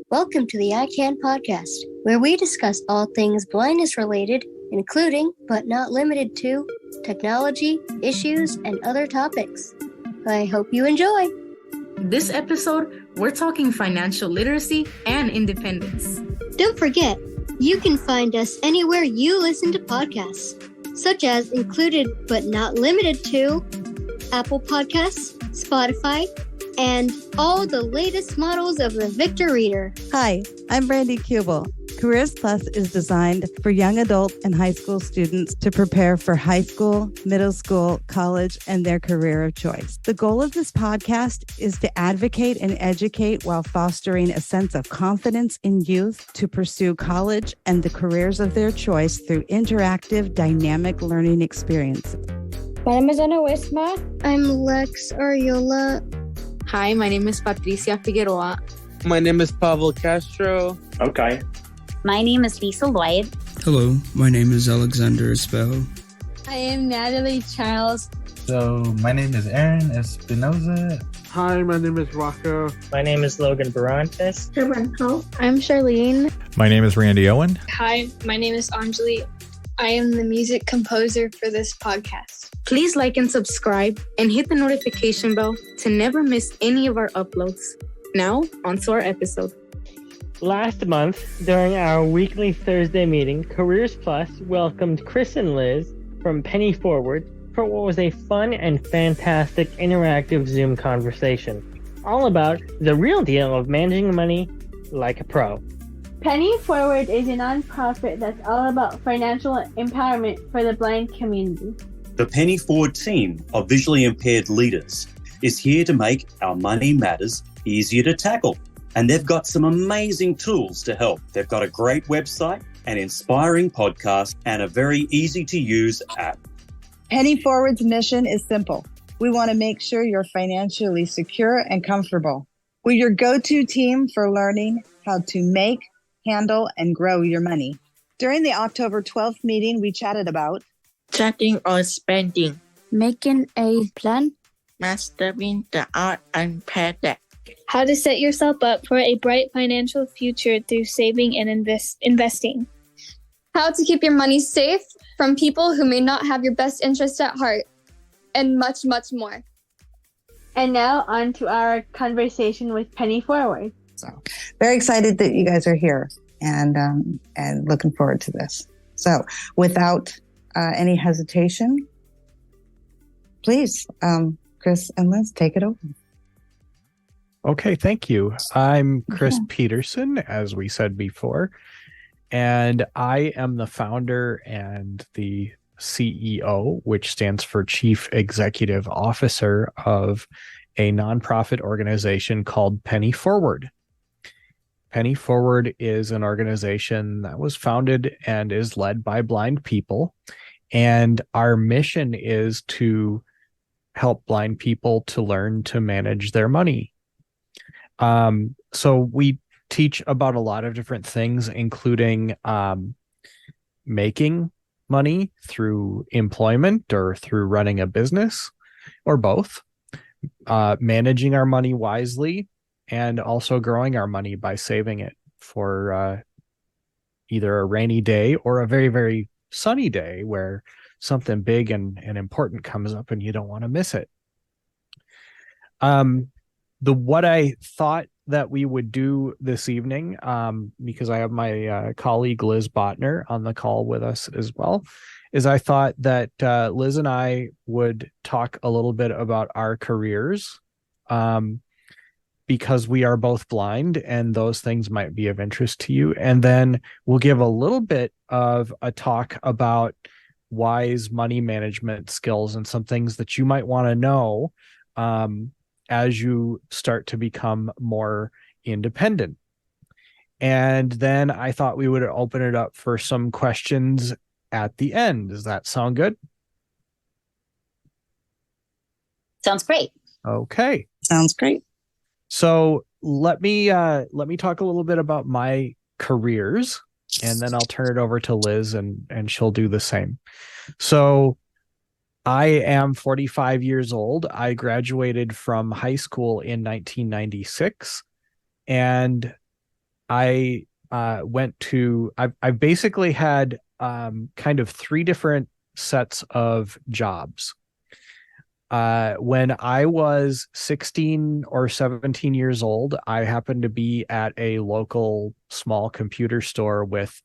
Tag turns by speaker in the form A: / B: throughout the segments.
A: Welcome to the I Can podcast, where we discuss all things blindness related, including, but not limited to, technology, issues, and other topics. I hope you enjoy.
B: This episode, we're talking financial literacy and independence.
A: Don't forget, you can find us anywhere you listen to podcasts, such as included but not limited to Apple Podcasts, Spotify, and all the latest models of the Victor Reader.
C: Hi, I'm Brandy Kubel. CareersPLUS is designed for young adult and high school students to prepare for high school, middle school, college, and their career of choice. The goal of this podcast is to advocate and educate while fostering a sense of confidence in youth to pursue college and the careers of their choice through interactive, dynamic learning experiences.
D: My name is Ana Wisma.
A: I'm Lex Ariola.
B: Hi, my name is Patricia Figueroa.
E: My name is Pablo Castro.
F: Okay.
G: My name is Lisa Lloyd.
H: Hello, my name is Alexander Espel.
D: I am Natalie Charles.
I: So, my name is Aaron Espinoza.
E: Hi, my name is Rocco.
F: My name is Logan Barantes.
D: I'm Charlene.
J: My name is Randy Owen.
K: Hi, my name is Anjali. I am the music composer for this podcast.
B: Please like and subscribe and hit the notification bell to never miss any of our uploads. Now, on to our episode.
L: Last month, during our weekly Thursday meeting, CareersPLUS welcomed Chris and Liz from Penny Forward for what was a fun and fantastic interactive Zoom conversation, all about the real deal of managing money like a pro.
D: Penny Forward is a nonprofit that's all about financial empowerment for the blind community.
M: The Penny Forward team of visually impaired leaders is here to make our money matters easier to tackle. And they've got some amazing tools to help. They've got a great website, an inspiring podcast, and a very easy-to-use app.
C: Penny Forward's mission is simple. We want to make sure you're financially secure and comfortable. We're your go-to team for learning how to make, handle, and grow your money. During the October 12th meeting, we chatted about
G: Tracking or spending.
A: Making a plan.
G: Mastering the art and pay debt.
K: How to set yourself up for a bright financial future through saving and investing. How to keep your money safe from people who may not have your best interest at heart. And much, much more.
D: And now on to our conversation with Penny Forward.
C: So, very excited that you guys are here and looking forward to this. So, without any hesitation, please, Chris and Liz, take it over.
J: Okay, thank you. I'm Chris Peterson, as we said before, and I am the founder and the CEO, which stands for Chief Executive Officer of a nonprofit organization called Penny Forward. Penny Forward is an organization that was founded and is led by blind people, and our mission is to help blind people to learn to manage their money. So we teach about a lot of different things, including making money through employment or through running a business or both, managing our money wisely, and also growing our money by saving it for either a rainy day or a very, very sunny day where something big and important comes up and you don't want to miss it. What I thought that we would do this evening, because I have my colleague Liz Botner on the call with us as well, is I thought that Liz and I would talk a little bit about our careers, because we are both blind and those things might be of interest to you. And then we'll give a little bit of a talk about wise money management skills and some things that you might want to know as you start to become more independent. And then I thought we would open it up for some questions at the end. Does that sound good?
G: Sounds great.
J: Okay.
C: Sounds great.
J: So let me talk a little bit about my careers, and then I'll turn it over to Liz and she'll do the same. So I am 45 years old. I graduated from high school in 1996, and I I've basically had kind of three different sets of jobs. When I was 16 or 17 years old, I happened to be at a local small computer store with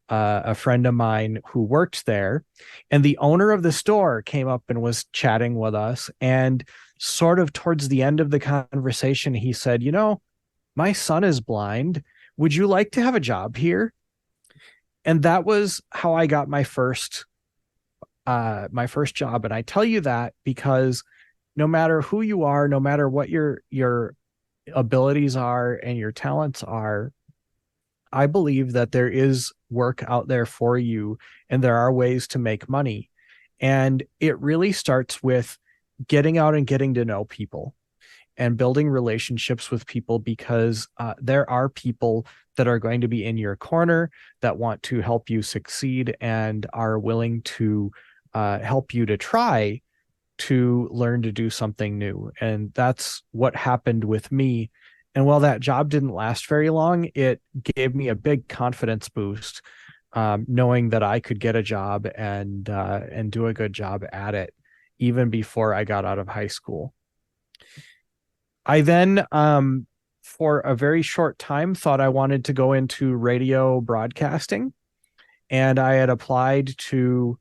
J: a friend of mine who worked there. And the owner of the store came up and was chatting with us. And sort of towards the end of the conversation, he said, "You know, my son is blind. Would you like to have a job here?" And that was how I got my first job. And I tell you that because no matter who you are, no matter what your abilities are and your talents are, I believe that there is work out there for you and there are ways to make money. And it really starts with getting out and getting to know people and building relationships with people, because there are people that are going to be in your corner that want to help you succeed and are willing to help you to try to learn to do something new. And that's what happened with me. And while that job didn't last very long, it gave me a big confidence boost, knowing that I could get a job and do a good job at it, even before I got out of high school. I then, for a very short time, thought I wanted to go into radio broadcasting, and I had applied to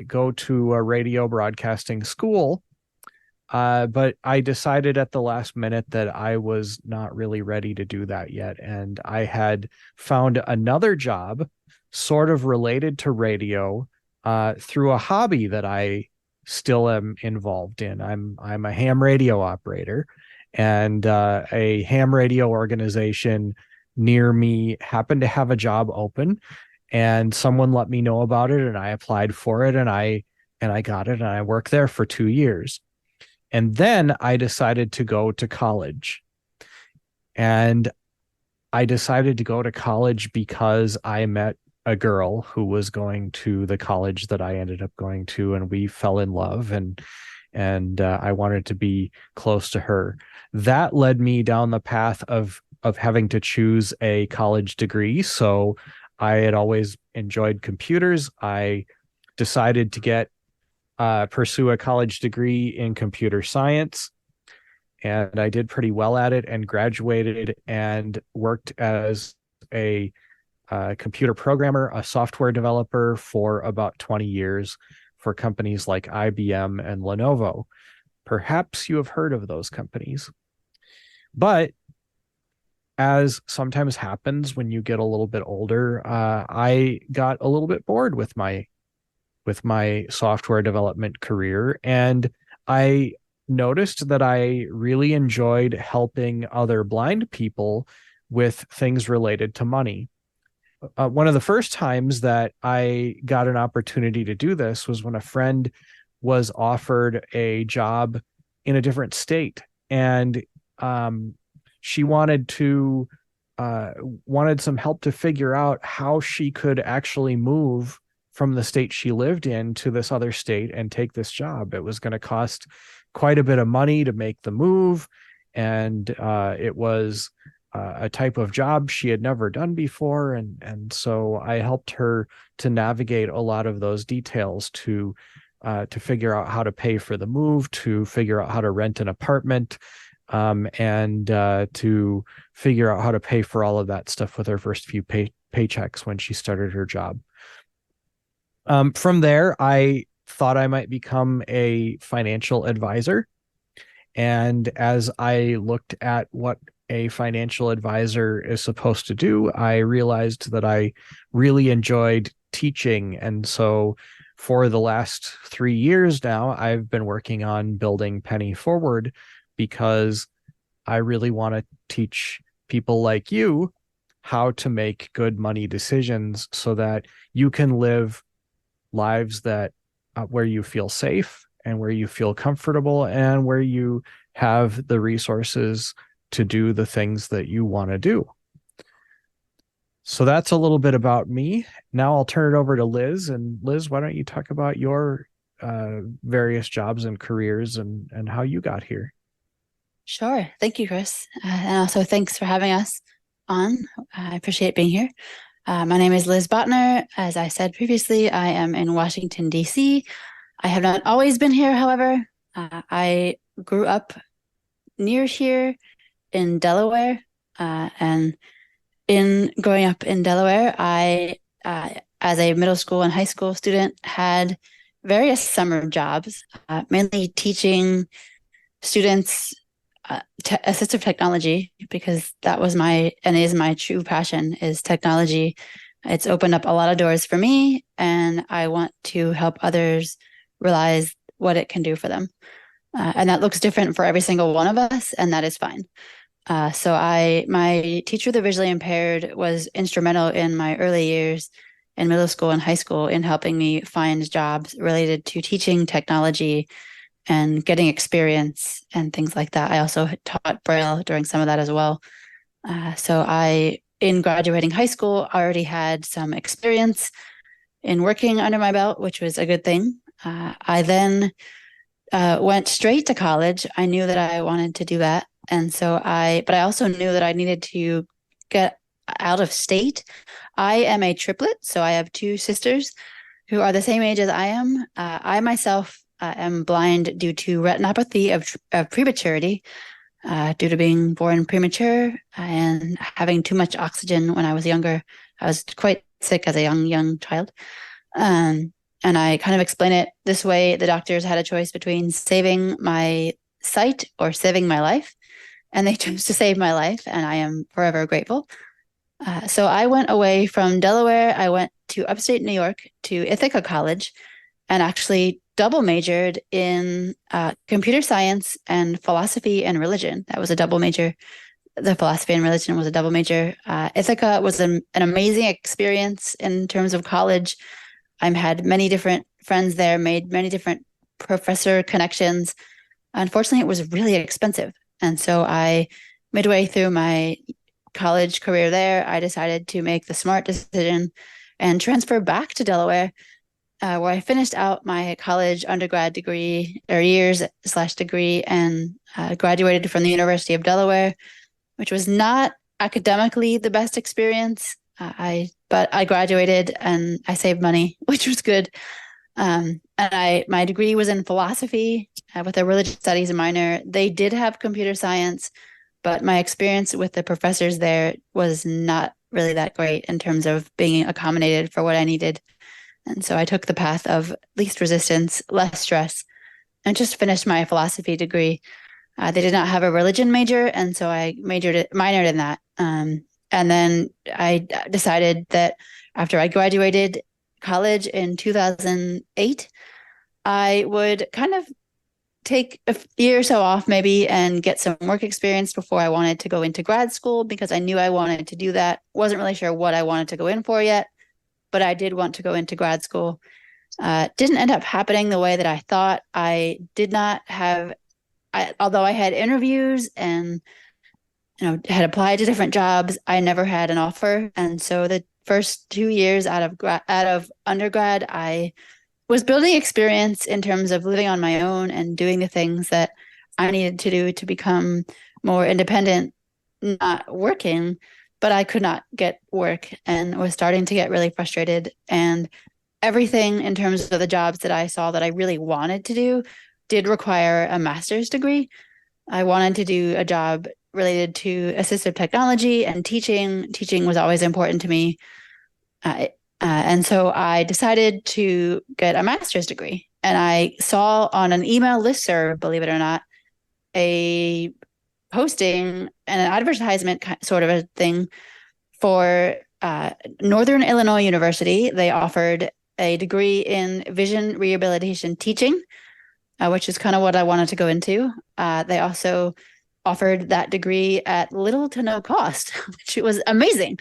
J: go to a radio broadcasting school. But I decided at the last minute that I was not really ready to do that yet. And I had found another job sort of related to radio through a hobby that I still am involved in. I'm a ham radio operator, and a ham radio organization near me happened to have a job open, and someone let me know about it, and I applied for it, and I got it, and I worked there for 2 years. And then I decided to go to college. And I decided to go to college because I met a girl who was going to the college that I ended up going to, and we fell in love, and I wanted to be close to her. That led me down the path of having to choose a college degree. So I had always enjoyed computers. I decided to pursue a college degree in computer science, and I did pretty well at it and graduated and worked as a computer programmer, a software developer for about 20 years for companies like IBM and Lenovo. Perhaps you have heard of those companies. But as sometimes happens when you get a little bit older, I got a little bit bored with my software development career, and I noticed that I really enjoyed helping other blind people with things related to money. One of the first times that I got an opportunity to do this was when a friend was offered a job in a different state, and she wanted some help to figure out how she could actually move from the state she lived in to this other state and take this job. It was going to cost quite a bit of money to make the move, and it was a type of job she had never done before, and so I helped her to navigate a lot of those details to figure out how to pay for the move, to figure out how to rent an apartment, and to figure out how to pay for all of that stuff with her first few paychecks when she started her job. From there, I thought I might become a financial advisor. And as I looked at what a financial advisor is supposed to do, I realized that I really enjoyed teaching. And so for the last 3 years now, I've been working on building Penny Forward, because I really want to teach people like you how to make good money decisions so that you can live lives that where you feel safe and where you feel comfortable and where you have the resources to do the things that you want to do. So that's a little bit about me. Now I'll turn it over to Liz. And Liz, why don't you talk about your various jobs and careers and how you got here.
N: Sure. Thank you, Chris. And also thanks for having us on. I appreciate being here. My name is Liz Botner. As I said previously, I am in Washington, D.C. I have not always been here, however. I grew up near here in Delaware. And in growing up in Delaware, I, as a middle school and high school student, had various summer jobs, mainly teaching students assistive technology, because that was my and is my true passion, is technology. It's opened up a lot of doors for me, and I want to help others realize what it can do for them. And that looks different for every single one of us, and that is fine. So my teacher of the visually impaired was instrumental in my early years in middle school and high school in helping me find jobs related to teaching technology and getting experience and things like that. I also taught Braille during some of that as well. So in graduating high school, already had some experience in working under my belt, which was a good thing. I then went straight to college. I knew that I wanted to do that. And so but I also knew that I needed to get out of state. I am a triplet, so I have two sisters who are the same age as I am. I myself am blind due to retinopathy of prematurity, due to being born premature and having too much oxygen when I was younger. I was quite sick as a young child. And I kind of explain it this way. The doctors had a choice between saving my sight or saving my life, and they chose to save my life, and I am forever grateful. So I went away from Delaware. I went to upstate New York to Ithaca College and actually double majored in computer science and philosophy and religion. That was a double major. The philosophy and religion was a double major. Ithaca was an amazing experience in terms of college. I've had many different friends there, made many different professor connections. Unfortunately, it was really expensive. And so midway through my college career there, I decided to make the smart decision and transfer back to Delaware, where I finished out my college undergrad degree or years/degree and graduated from the University of Delaware, which was not academically the best experience. But I graduated and I saved money, which was good. And my degree was in philosophy with a religious studies minor. They did have computer science, but my experience with the professors there was not really that great in terms of being accommodated for what I needed. And so I took the path of least resistance, less stress, and just finished my philosophy degree. They did not have a religion major, and so I minored in that. And then I decided that after I graduated college in 2008, I would kind of take a year or so off maybe and get some work experience before I wanted to go into grad school, because I knew I wanted to do that. Wasn't really sure what I wanted to go in for yet, but I did want to go into grad school. Didn't end up happening the way that I thought. I did not have, although I had interviews and had applied to different jobs, I never had an offer. And so the first 2 years out of undergrad, I was building experience in terms of living on my own and doing the things that I needed to do to become more independent, not working, but I could not get work and was starting to get really frustrated. And everything in terms of the jobs that I saw that I really wanted to do did require a master's degree. I wanted to do a job related to assistive technology and teaching. Teaching was always important to me. And so I decided to get a master's degree. And I saw on an email listserv, believe it or not, a posting and an advertisement sort of a thing for Northern Illinois University. They offered a degree in vision rehabilitation teaching, which is kind of what I wanted to go into. They also offered that degree at little to no cost, which was amazing,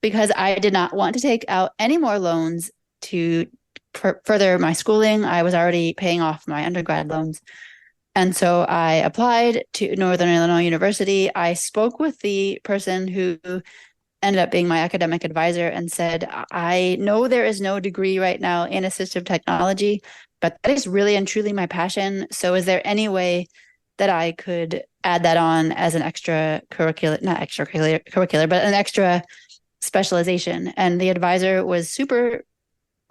N: because I did not want to take out any more loans to further my schooling. I was already paying off my undergrad loans. And so I applied to Northern Illinois University. I spoke with the person who ended up being my academic advisor and said, I know there is no degree right now in assistive technology, But that is really and truly my passion. So is there any way that I could add that on as an not extracurricular, but an extra specialization? And the advisor was super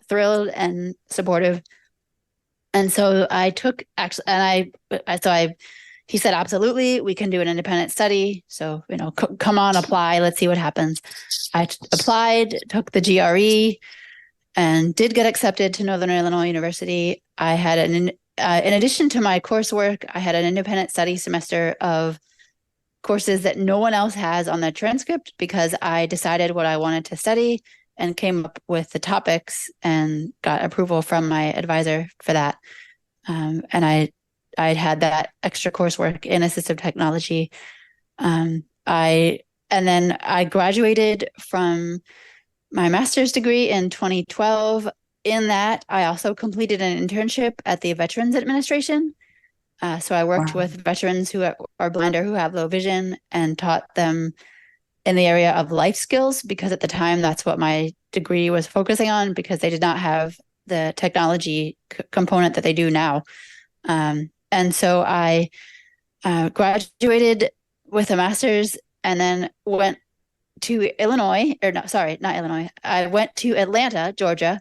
N: thrilled and supportive. And so he said, absolutely, we can do an independent study. So, come on, apply, let's see what happens. I applied, took the GRE, and did get accepted to Northern Illinois University. I had in addition to my coursework, I had an independent study semester of courses that no one else has on their transcript, because I decided what I wanted to study and came up with the topics and got approval from my advisor for that. And I'd had that extra coursework in assistive technology. And then I graduated from my master's degree in 2012. In that, I also completed an internship at the Veterans Administration. So I worked with veterans who are blind or who have low vision and taught them in the area of life skills, because at the time that's what my degree was focusing on, because they did not have the technology component that they do now. And so I graduated with a master's and then went to I went to Atlanta, Georgia.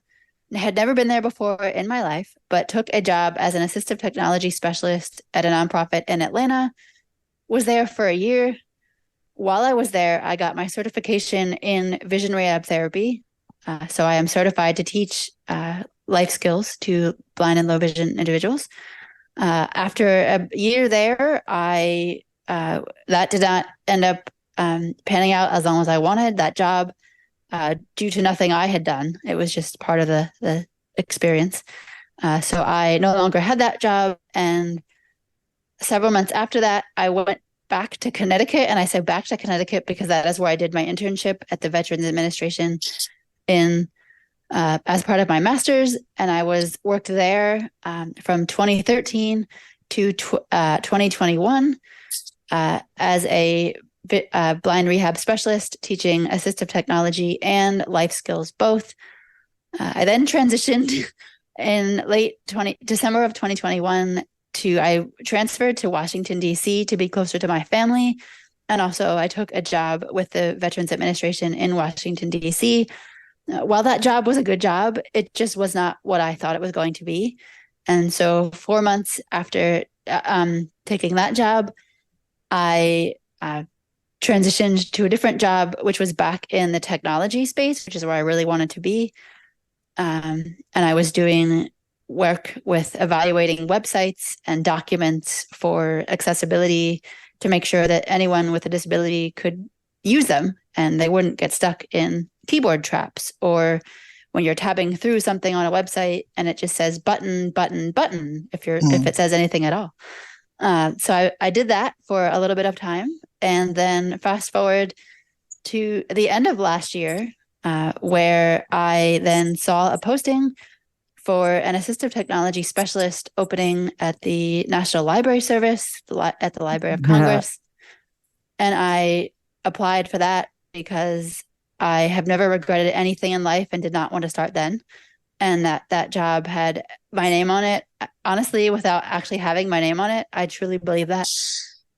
N: I had never been there before in my life, but took a job as an assistive technology specialist at a nonprofit in Atlanta. Was there for a year. While I was there, I got my certification in vision rehab therapy. So I am certified to teach life skills to blind and low vision individuals. After a year there, that did not end up panning out as long as I wanted that job, due to nothing I had done. It was just part of the experience. So I no longer had that job. And several months after that, I went back to Connecticut. And I say back to Connecticut because that is where I did my internship at the Veterans Administration as part of my master's. And I worked there from 2013 to 2021 as a blind rehab specialist, teaching assistive technology and life skills both. I then transitioned in December of 2021 I transferred to Washington, D.C. to be closer to my family. And also I took a job with the Veterans Administration in Washington, D.C. While that job was a good job, it just was not what I thought it was going to be. And so 4 months after taking that job, I transitioned to a different job, which was back in the technology space, which is where I really wanted to be. And I was doing work with evaluating websites and documents for accessibility to make sure that anyone with a disability could use them and they wouldn't get stuck in keyboard traps, or when you're tabbing through something on a website and it just says button, button, button, if it says anything at all. So I did that for a little bit of time. And then fast forward to the end of last year, where I then saw a posting for an assistive technology specialist opening at the National Library Service at the Library of Congress. And I applied for that because I have never regretted anything in life and did not want to start then. And that job had my name on it. Honestly, without actually having my name on it, I truly believe that.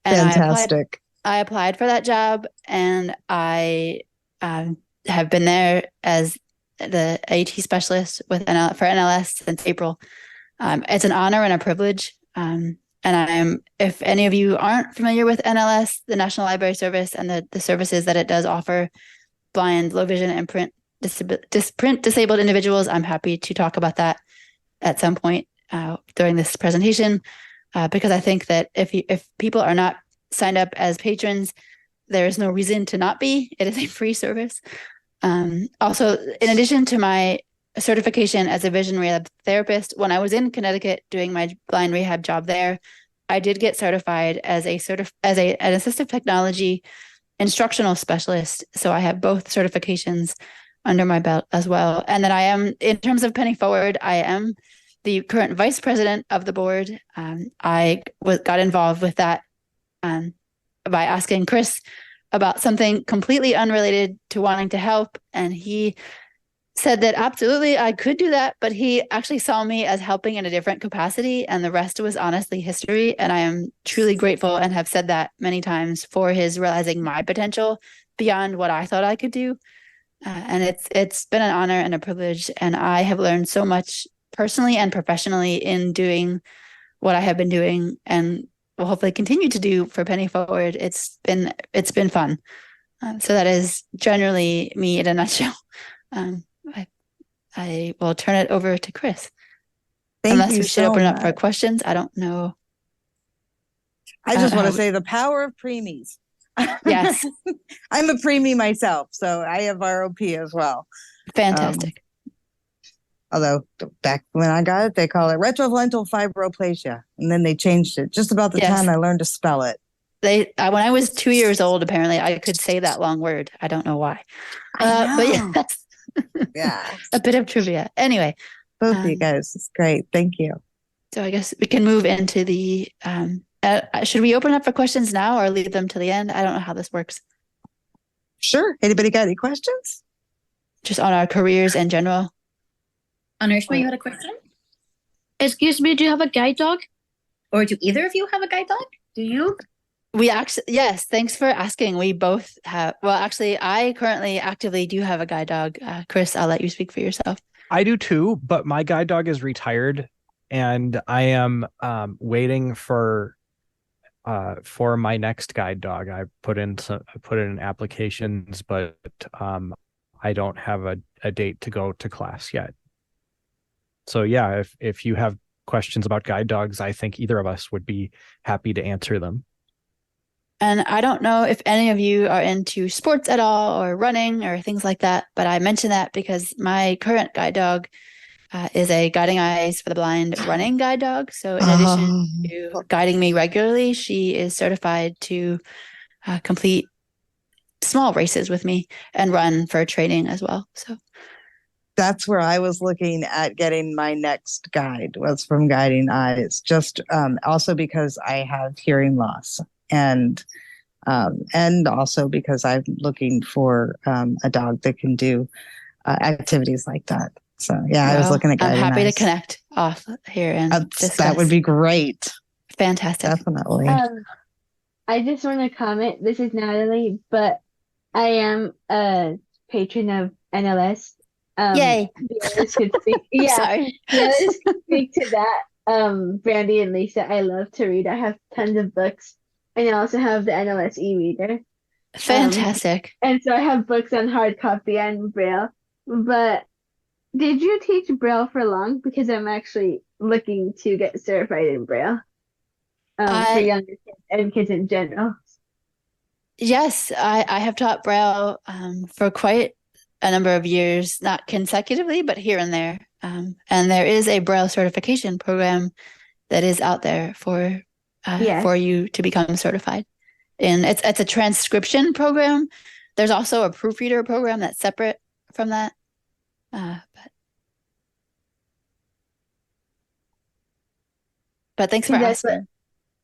N: And
C: Fantastic.
N: I applied for that job, and I have been there as the AT specialist for NLS since April. It's an honor and a privilege. And if any of you aren't familiar with NLS, the National Library Service, and the services that it does offer blind, low vision, and print disabled individuals, I'm happy to talk about that at some point during this presentation, because I think that if people are not signed up as patrons, there is no reason to not be. It is a free service. Also, in addition to my certification as a vision rehab therapist, when I was in Connecticut doing my blind rehab job there, I did get certified as an assistive technology instructional specialist. So I have both certifications under my belt as well. And then I am, in terms of Penny Forward, I am the current vice president of the board. I got involved with that by asking Chris about something completely unrelated to wanting to help. And he said that absolutely I could do that, but he actually saw me as helping in a different capacity, and the rest was honestly history. And I am truly grateful and have said that many times for his realizing my potential beyond what I thought I could do. And it's been an honor and a privilege, and I have learned so much personally and professionally in doing what I have been doing, and will hopefully continue to do for Penny Forward. It's been fun. So that is generally me in a nutshell. I will turn it over to Chris. Unless we should open it up for questions. I don't know.
C: I just want to say the power of preemies.
N: Yes.
C: I'm a preemie myself, so I have ROP as well.
N: Fantastic.
C: Although back when I got it, they call it retrolental fibroplasia, and then they changed it just about the time I learned to spell it.
N: When I was 2 years old, apparently I could say that long word. I don't know why. But yes.
C: Yeah.
N: A bit of trivia. Anyway.
C: Both of you guys. It's great. Thank you.
N: So I guess we can move into the, should we open up for questions now or leave them to the end? I don't know how this works.
C: Sure. Anybody got any questions?
N: Just on our careers in general.
G: Anushma, you had a question?
D: Excuse me, do you have a guide dog?
G: Or do either of you have a guide dog? Do you?
N: We actually, yes, thanks for asking. We both have, well, actually, I currently actively do have a guide dog. Chris, I'll let you speak for yourself.
J: I do too, but my guide dog is retired, and I am waiting for my next guide dog. I put in applications, but I don't have a date to go to class yet. So yeah, if you have questions about guide dogs, I think either of us would be happy to answer them.
N: And I don't know if any of you are into sports at all or running or things like that, but I mention that because my current guide dog is a Guiding Eyes for the Blind running guide dog. So in addition to guiding me regularly, she is certified to complete small races with me and run for training as well. So
C: that's where I was looking at getting my next guide, was from Guiding Eyes, just also because I have hearing loss, and also because I'm looking for a dog that can do activities like that. So yeah, I was looking at Guiding Eyes.
N: I'm happy to connect off here and discuss.
C: That would be great.
N: Fantastic.
C: Definitely.
D: I just want to comment. This is Natalie, but I am a patron of NLS.
N: Yay.
D: The others could speak. Yeah,
N: sorry.
D: The others could speak to that. Brandy and Lisa, I love to read. I have tons of books, and I also have the NLS e-reader.
N: Fantastic.
D: And so I have books on hard copy and Braille. But did you teach Braille for long? Because I'm actually looking to get certified in Braille for younger kids and kids in general.
N: Yes, I have taught Braille for quite a number of years, not consecutively, but here and there. And there is a Braille certification program that is out there for you to become certified. And it's a transcription program. There's also a proofreader program that's separate from that. But thanks for asking.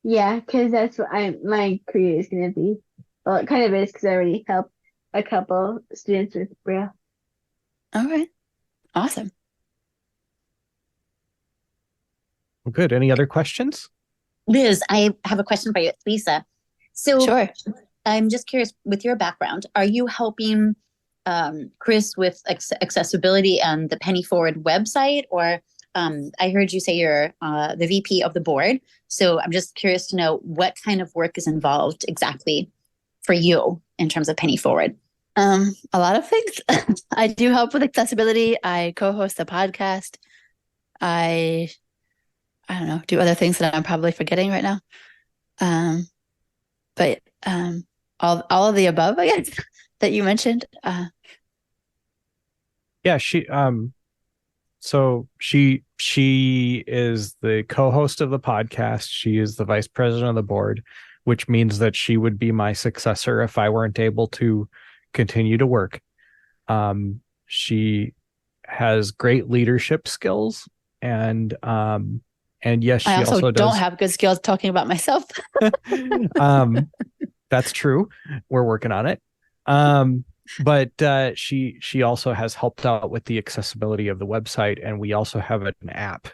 D: Because that's what my career is going to be. Well, it kind of is because I already helped a couple students with Braille.
N: All right. Awesome.
J: Well, good. Any other questions?
G: Liz, I have a question for you. It's Lisa. So
N: sure.
G: I'm just curious, with your background, are you helping Chris with accessibility and the Penny Forward website? Or I heard you say you're the VP of the board. So I'm just curious to know what kind of work is involved exactly for you in terms of Penny Forward.
N: A lot of things. I do help with accessibility. I co-host a podcast. I don't know, do other things that I'm probably forgetting right now. But all of the above, I guess, that you mentioned.
J: Yeah, so she is the co-host of the podcast. She is the vice president of the board, which means that she would be my successor if I weren't able to continue to work. She has great leadership skills, and yes, she
N: I also
J: does.
N: don't have good skills talking about myself.
J: That's true. We're working on it. But she also has helped out with the accessibility of the website, and we also have an app.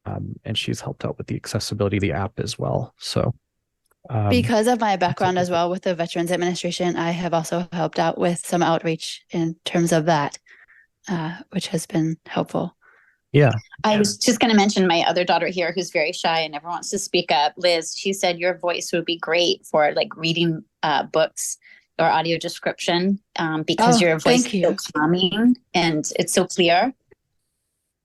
J: And she's helped out with the accessibility of the app as well. So
N: because of my background as well with the Veterans Administration, I have also helped out with some outreach in terms of that, which has been helpful.
J: Yeah.
G: I was just going to mention my other daughter here who's very shy and never wants to speak up. Liz, she said your voice would be great for like reading books or audio description because your voice is so calming and it's so clear.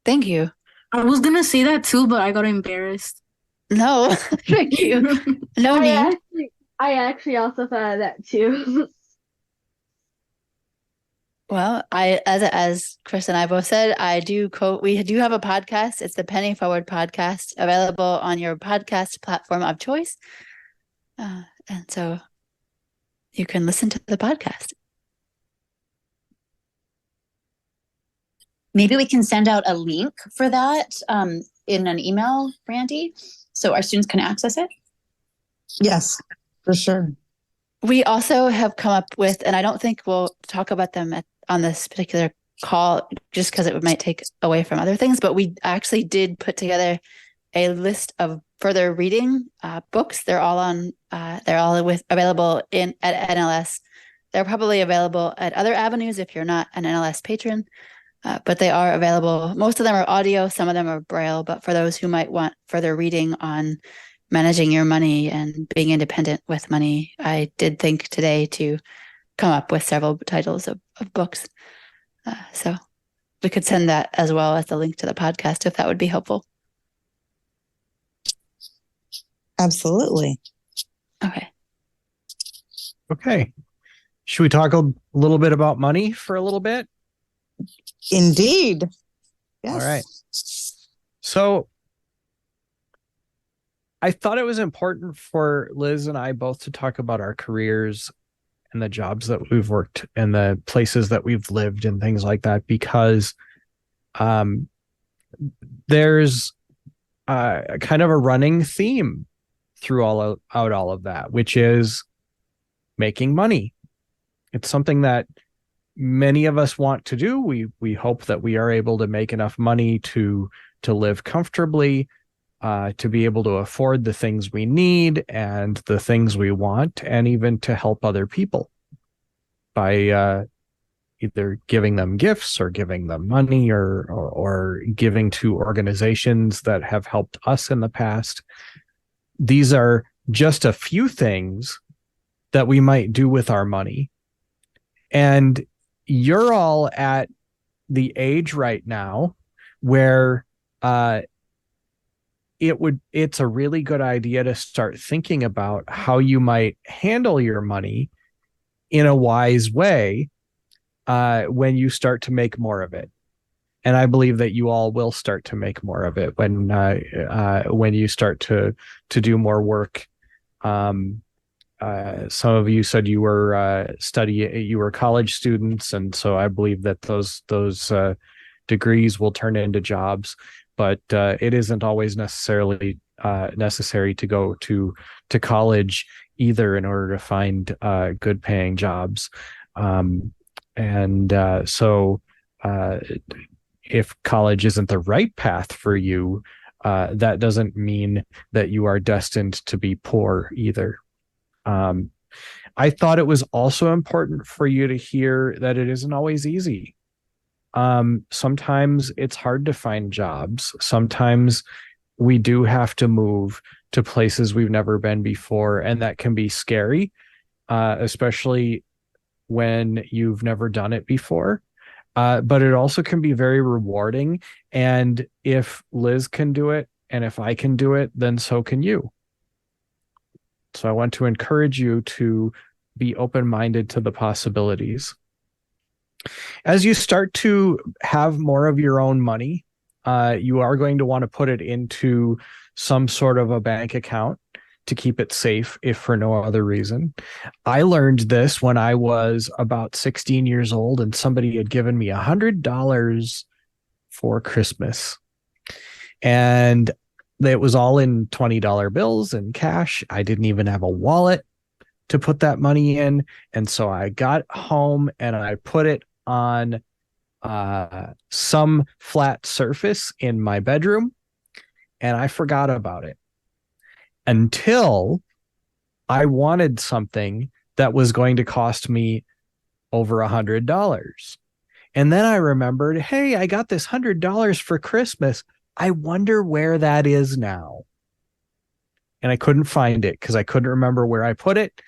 N: Thank you.
O: I was going to say that too, but I got embarrassed.
N: No, thank you. No need.
D: I actually also thought of that too.
N: Well, as Chris and I both said, we do have a podcast. It's the Penny Forward podcast, available on your podcast platform of choice. And so you can listen to the podcast.
G: Maybe we can send out a link for that in an email, Brandy, so our students can access it.
P: Yes, for sure.
N: We also have come up with, and I don't think we'll talk about them on this particular call just because it might take away from other things, but we actually did put together a list of further reading books. They're all available at NLS. They're probably available at other avenues if you're not an NLS patron, but they are available. Most of them are audio, some of them are Braille, but for those who might want further reading on managing your money and being independent with money, I did think today to come up with several titles of books. So we could send that as well as the link to the podcast if that would be helpful.
P: Absolutely.
J: Okay. Should we talk a little bit about money for a little bit?
P: Indeed. Yes.
J: All right. So I thought it was important for Liz and I both to talk about our careers and the jobs that we've worked and the places that we've lived and things like that, because there's kind of a running theme through all of that, which is making money. It's something that many of us want to do. We hope that we are able to make enough money to live comfortably, to be able to afford the things we need and the things we want, and even to help other people by either giving them gifts or giving them money or giving to organizations that have helped us in the past. These are just a few things that we might do with our money. And you're all at the age right now where it's a really good idea to start thinking about how you might handle your money in a wise way when you start to make more of it. And I believe that you all will start to make more of it when you start to do more work. Some of you said you were college students, and so I believe that those degrees will turn into jobs. But it isn't always necessarily necessary to go to college either in order to find good paying jobs. So if college isn't the right path for you, that doesn't mean that you are destined to be poor either. I thought it was also important for you to hear that it isn't always easy. Sometimes it's hard to find jobs. Sometimes we do have to move to places we've never been before, and that can be scary, especially when you've never done it before. But it also can be very rewarding. And if Liz can do it, and if I can do it, then so can you. So I want to encourage you to be open-minded to the possibilities. As you start to have more of your own money, you are going to want to put it into some sort of a bank account to keep it safe, if for no other reason. I learned this when I was about 16 years old, and somebody had given me $100 for Christmas. And it was all in $20 bills and cash. I didn't even have a wallet. to put that money in. And so I got home and I put it on some flat surface in my bedroom, and I forgot about it until I wanted something that was going to cost me over $100. And then I remembered, hey, I got this $100 for Christmas. I wonder where that is now. And I couldn't find it because I couldn't remember where I put it.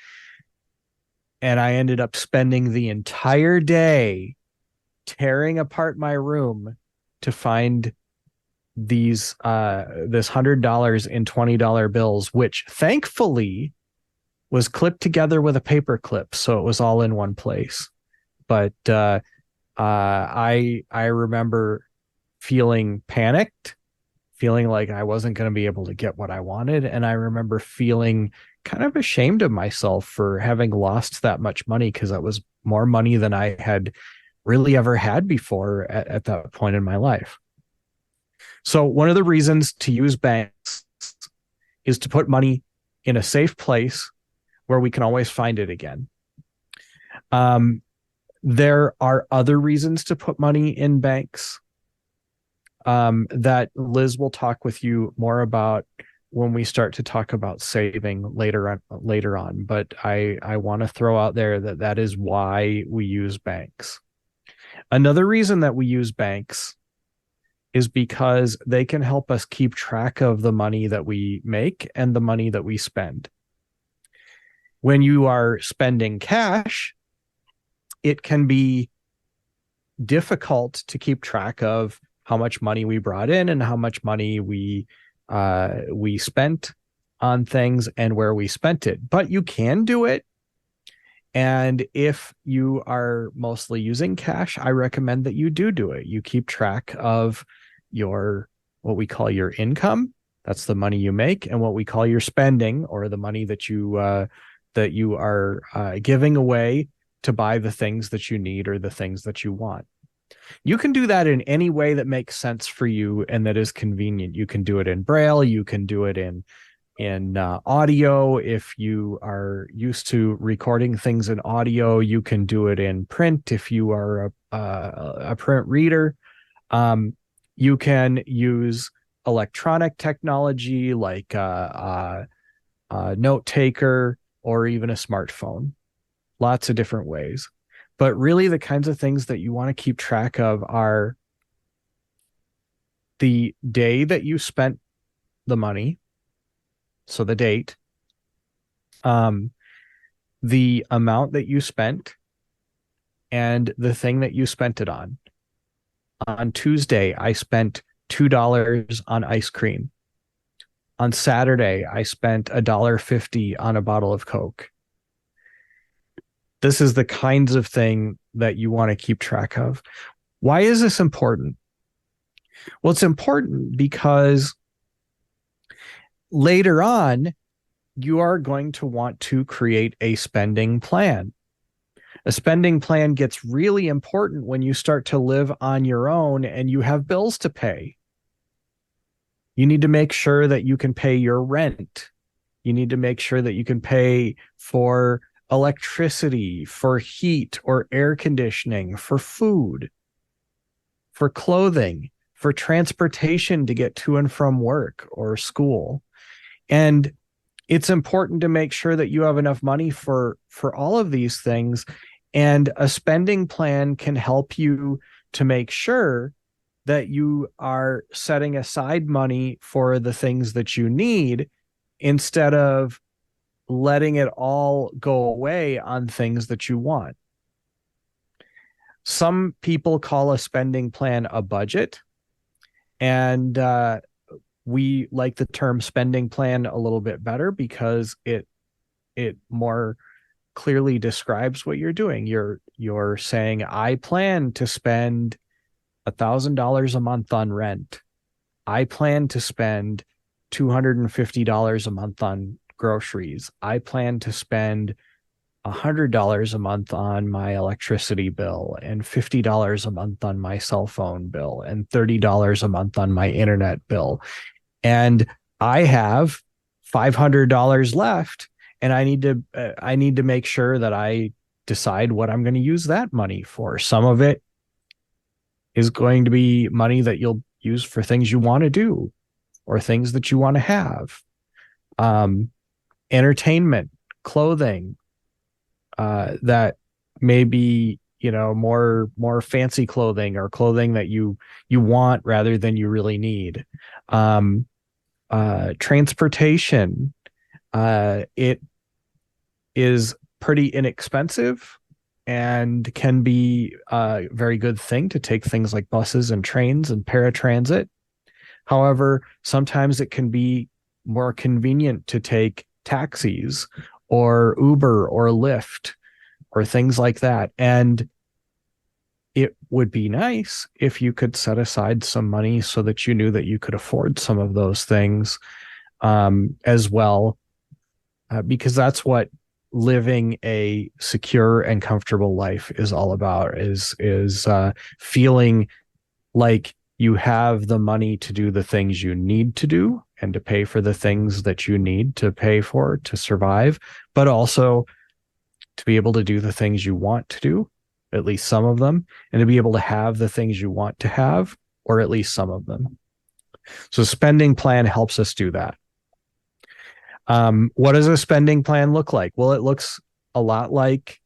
J: And I ended up spending the entire day tearing apart my room to find this $100 in $20 bills, which thankfully was clipped together with a paper clip, so it was all in one place. But I remember feeling panicked, feeling like I wasn't going to be able to get what I wanted, and I remember feeling kind of ashamed of myself for having lost that much money, because that was more money than I had really ever had before at that point in my life. So one of the reasons to use banks is to put money in a safe place where we can always find it again. There are other reasons to put money in banks that Liz will talk with you more about when we start to talk about saving later on. But I want to throw out there that is why we use banks. Another reason that we use banks is because they can help us keep track of the money that we make and the money that we spend. When you are spending cash, it can be difficult to keep track of how much money we brought in and how much money we spent on things and where we spent it. But you can do it. And if you are mostly using cash, I recommend that you do it. You keep track of what we call your income. That's the money you make, and what we call your spending, or the money that you are giving away to buy the things that you need or the things that you want. You can do that in any way that makes sense for you and that is convenient. You can do it in Braille. You can do it in audio. If you are used to recording things in audio, you can do it in print. If you are a print reader, you can use electronic technology like a note taker or even a smartphone. Lots of different ways. But really, the kinds of things that you want to keep track of are the day that you spent the money, so the date, the amount that you spent, and the thing that you spent it on. On Tuesday, I spent $2 on ice cream. On Saturday, I spent $1.50 on a bottle of Coke. This is the kinds of thing that you want to keep track of. Why is this important? Well, it's important because later on, you are going to want to create a spending plan. A spending plan gets really important when you start to live on your own and you have bills to pay. You need to make sure that you can pay your rent. You need to make sure that you can pay for electricity, for heat or air conditioning, for food, for clothing, for transportation to get to and from work or school. And it's important to make sure that you have enough money for all of these things. And a spending plan can help you to make sure that you are setting aside money for the things that you need instead of letting it all go away on things that you want. Some people call a spending plan a budget, and we like the term spending plan a little bit better because it more clearly describes what you're doing. You're saying, I plan to spend $1,000 a month on rent. I plan to spend $250 a month on groceries. I plan to spend $100 a month on my electricity bill and $50 a month on my cell phone bill and $30 a month on my internet bill. And I have $500 left, and I need to make sure that I decide what I'm going to use that money for. Some of it is going to be money that you'll use for things you want to do or things that you want to have. Entertainment, clothing, that may be, more fancy clothing or clothing that you want rather than you really need. Transportation, it is pretty inexpensive and can be a very good thing to take things like buses and trains and paratransit. However, sometimes it can be more convenient to take taxis or Uber or Lyft or things like that. And it would be nice if you could set aside some money so that you knew that you could afford some of those things as well, because that's what living a secure and comfortable life is all about, is feeling like you have the money to do the things you need to do and to pay for the things that you need to pay for to survive, but also to be able to do the things you want to do, at least some of them, and to be able to have the things you want to have, or at least some of them. So spending plan helps us do that. What does a spending plan look like? Well, it looks a lot like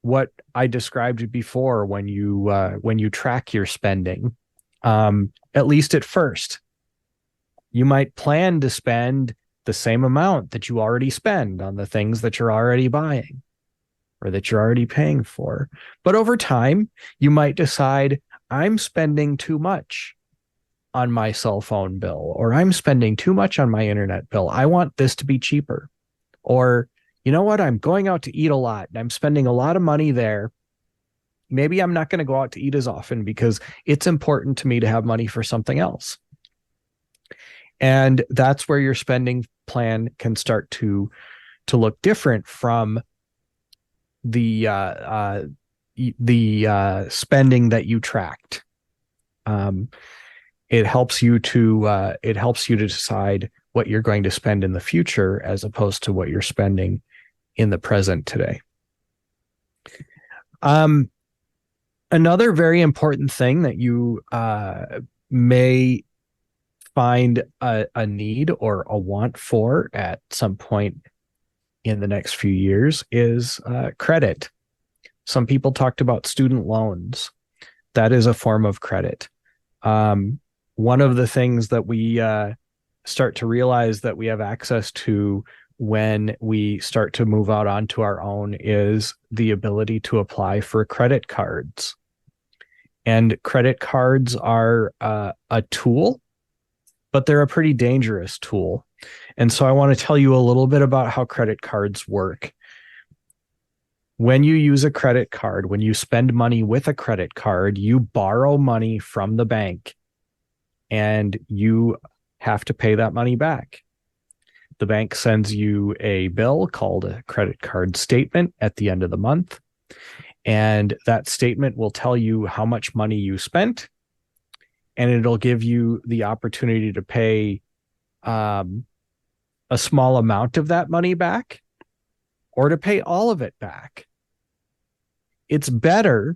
J: what I described before when you track your spending, at least at first. You might plan to spend the same amount that you already spend on the things that you're already buying or that you're already paying for. But over time, you might decide, I'm spending too much on my cell phone bill, or I'm spending too much on my internet bill. I want this to be cheaper. Or, you know what? I'm going out to eat a lot and I'm spending a lot of money there. Maybe I'm not going to go out to eat as often because it's important to me to have money for something else. And that's where your spending plan can start to look different from the spending that you tracked. It helps you to decide what you're going to spend in the future as opposed to what you're spending in the present today. Another very important thing that you may find a need or a want for at some point in the next few years is credit. Some people talked about student loans. That is a form of credit. One of the things that we start to realize that we have access to when we start to move out onto our own is the ability to apply for credit cards. And credit cards are a tool, but they're a pretty dangerous tool. And so I want to tell you a little bit about how credit cards work. When you use a credit card, when you spend money with a credit card, you borrow money from the bank and you have to pay that money back. The bank sends you a bill called a credit card statement at the end of the month. And that statement will tell you how much money you spent, and it'll give you the opportunity to pay a small amount of that money back or to pay all of it back. It's better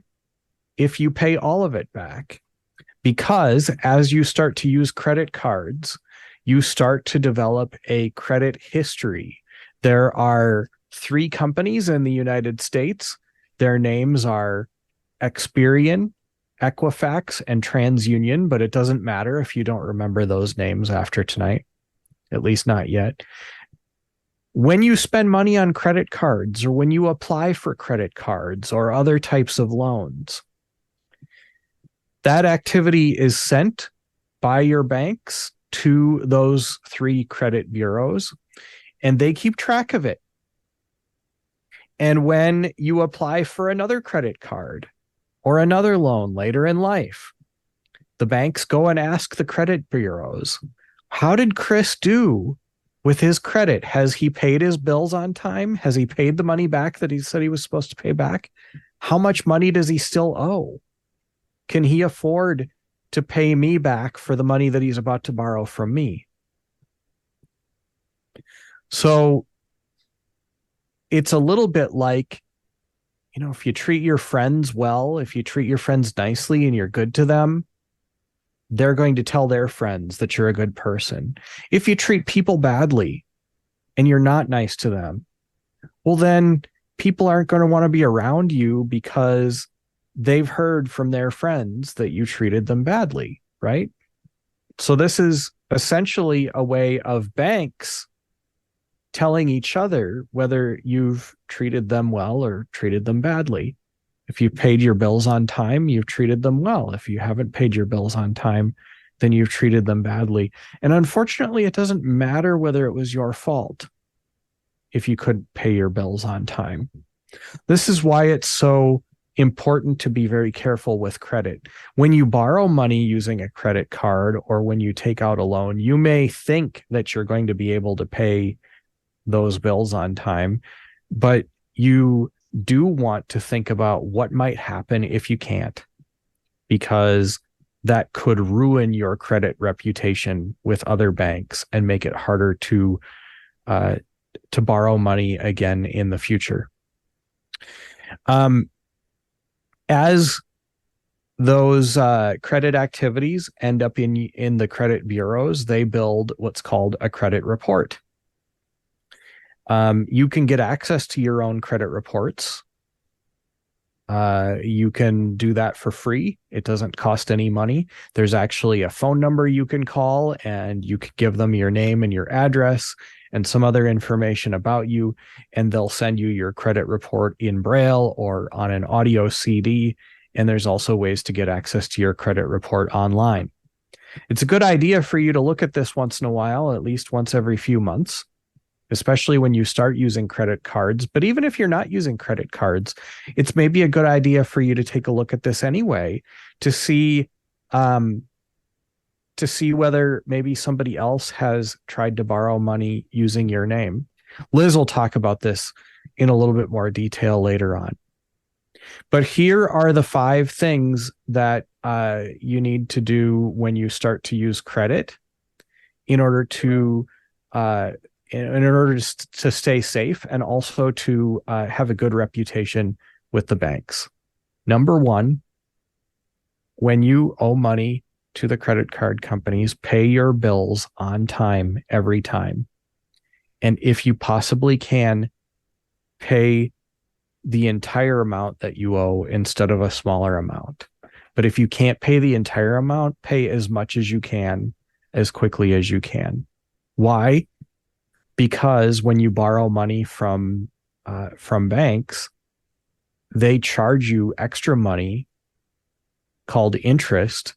J: if you pay all of it back, because as you start to use credit cards, you start to develop a credit history. There are 3 companies in the United States. Their names are Experian, Equifax, and TransUnion, but it doesn't matter if you don't remember those names after tonight, at least not yet. When you spend money on credit cards, or when you apply for credit cards or other types of loans, that activity is sent by your banks to those 3 credit bureaus, and they keep track of it. And when you apply for another credit card or another loan later in life, the banks go and ask the credit bureaus, how did Chris do with his credit? Has he paid his bills on time? Has he paid the money back that he said he was supposed to pay back? How much money does he still owe? Can he afford to pay me back for the money that he's about to borrow from me? So it's a little bit like, if you treat your friends well, if you treat your friends nicely and you're good to them, they're going to tell their friends that you're a good person. If you treat people badly and you're not nice to them, well, then people aren't going to want to be around you because they've heard from their friends that you treated them badly, right? So this is essentially a way of banks telling each other whether you've treated them well or treated them badly. If you paid your bills on time, you've treated them well. If you haven't paid your bills on time, then you've treated them badly. And unfortunately, it doesn't matter whether it was your fault if you couldn't pay your bills on time. This is why it's so important to be very careful with credit. When you borrow money using a credit card or when you take out a loan, you may think that you're going to be able to pay those bills on time, but you do want to think about what might happen if you can't, because that could ruin your credit reputation with other banks and make it harder to borrow money again in the future. As those credit activities end up in the credit bureaus, they build what's called a credit report. You can get access to your own credit reports. You can do that for free. It doesn't cost any money. There's actually a phone number you can call, and you can give them your name and your address and some other information about you, and they'll send you your credit report in Braille or on an audio CD. And there's also ways to get access to your credit report online. It's a good idea for you to look at this once in a while, at least once every few months, especially when you start using credit cards. But even if you're not using credit cards, it's maybe a good idea for you to take a look at this anyway to see whether maybe somebody else has tried to borrow money using your name. Liz will talk about this in a little bit more detail later on. But here are the 5 things that you need to do when you start to use credit in order to stay safe and also to have a good reputation with the banks. Number 1, when you owe money to the credit card companies, pay your bills on time every time. And if you possibly can, pay the entire amount that you owe instead of a smaller amount. But if you can't pay the entire amount, pay as much as you can, as quickly as you can. Why? Because when you borrow money from banks, they charge you extra money called interest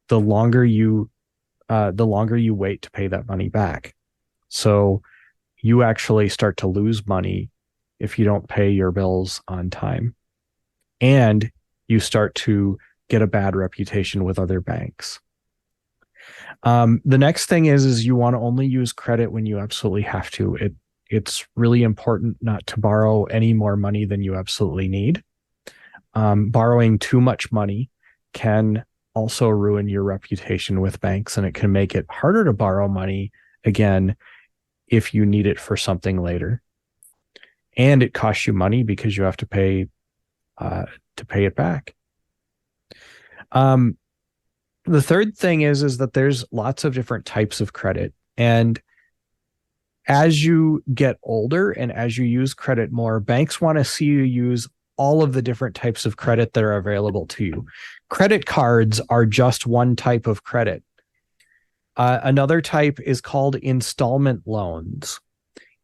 J: the longer you wait to pay that money back. So you actually start to lose money if you don't pay your bills on time, and you start to get a bad reputation with other banks. The next thing is you want to only use credit when you absolutely have to. It's really important not to borrow any more money than you absolutely need. Borrowing too much money can also ruin your reputation with banks, and it can make it harder to borrow money again if you need it for something later. And it costs you money because you have to pay it back. The third thing is that there's lots of different types of credit. And as you get older and as you use credit more, banks want to see you use all of the different types of credit that are available to you. Credit cards are just one type of credit. Another type is called installment loans.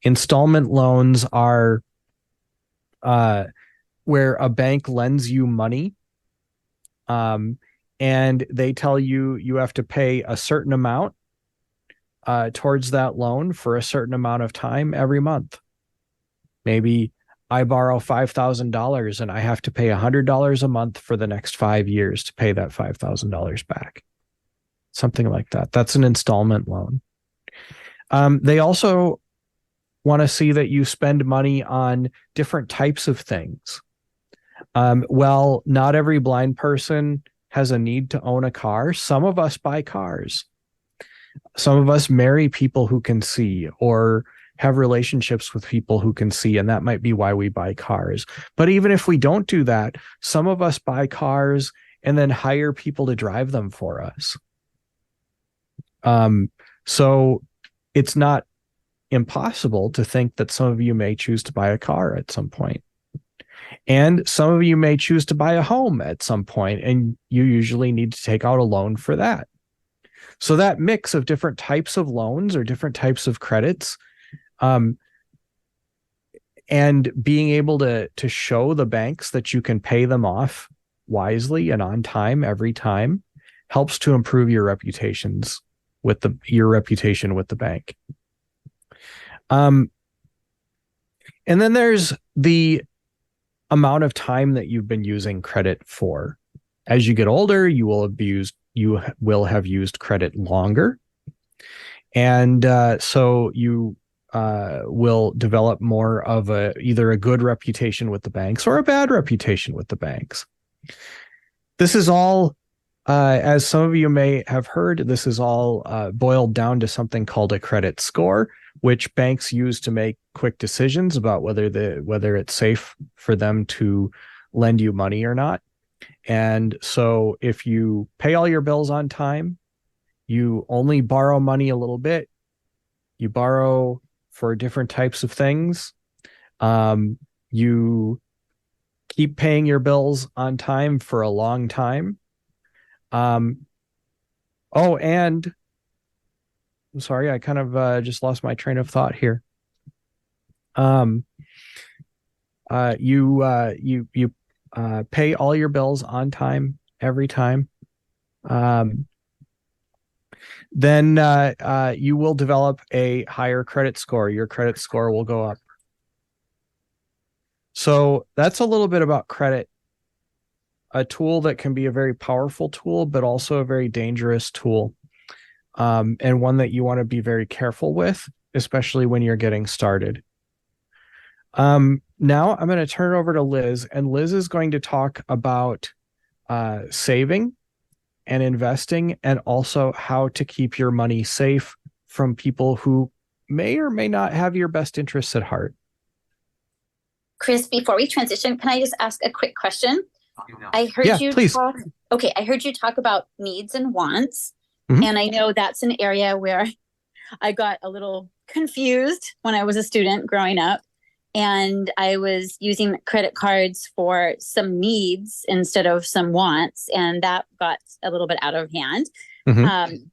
J: Installment loans are where a bank lends you money, and they tell you you have to pay a certain amount towards that loan for a certain amount of time every month. Maybe I borrow $5,000 and I have to pay $100 a month for the next 5 years to pay that $5,000 back. Something like that. That's an installment loan. They also want to see that you spend money on different types of things. Well, not every blind person has a need to own a car. Some of us buy cars. Some of us marry people who can see, or have relationships with people who can see, and that might be why we buy cars. But even if we don't do that, some of us buy cars and then hire people to drive them for us. So it's not impossible to think that some of you may choose to buy a car at some point. And some of you may choose to buy a home at some point, and you usually need to take out a loan for that. So that mix of different types of loans or different types of credits, and being able to show the banks that you can pay them off wisely and on time every time helps to improve your reputation with the bank. And then there's the amount of time that you've been using credit for. As you get older, you will have used credit longer. And so you will develop more of either a good reputation with the banks or a bad reputation with the banks. This is all, as some of you may have heard, this is all boiled down to something called a credit score, which banks use to make quick decisions about whether it's safe for them to lend you money or not. And so if you pay all your bills on time, you only borrow money a little bit, you borrow for different types of things, you keep paying your bills on time for a long time. And I'm sorry, I kind of just lost my train of thought here. You pay all your bills on time every time. Then you will develop a higher credit score. Your credit score will go up. So that's a little bit about credit, a tool that can be a very powerful tool, but also a very dangerous tool, and one that you want to be very careful with, especially when you're getting started. Now I'm going to turn it over to Liz, and Liz is going to talk about saving and investing, and also how to keep your money safe from people who may or may not have your best interests at heart.
G: Chris, before we transition, can I just ask a quick question? I heard you
J: please.
G: talk. Okay, I heard you talk about needs and wants,
J: Mhm.
G: and I know that's an area where I got a little confused when I was a student growing up, and I was using credit cards for some needs instead of some wants, and that got a little bit out of hand.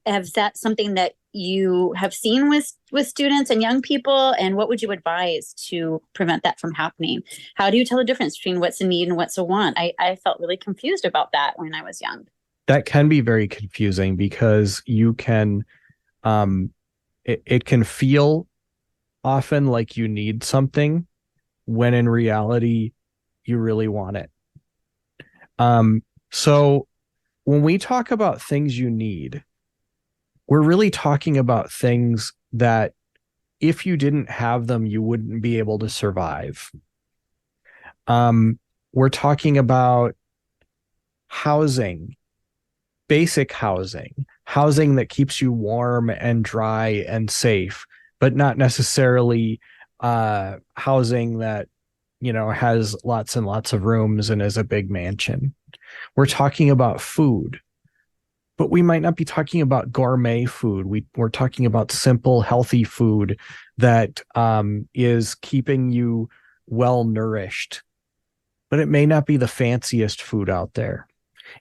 G: Is that something that you have seen with students and young people, and what would you advise to prevent that from happening? How do you tell the difference between what's a need and what's a want? I felt really confused about that when I was young.
J: That can be very confusing because you can, it can feel often like you need something when in reality you really want it. So when we talk about things you need, we're really talking about things that if you didn't have them, you wouldn't be able to survive. We're talking about housing, basic housing that keeps you warm and dry and safe, but not necessarily housing that, has lots and lots of rooms and is a big mansion. We're talking about food, but we might not be talking about gourmet food. We're talking about simple, healthy food that is keeping you well nourished, but it may not be the fanciest food out there.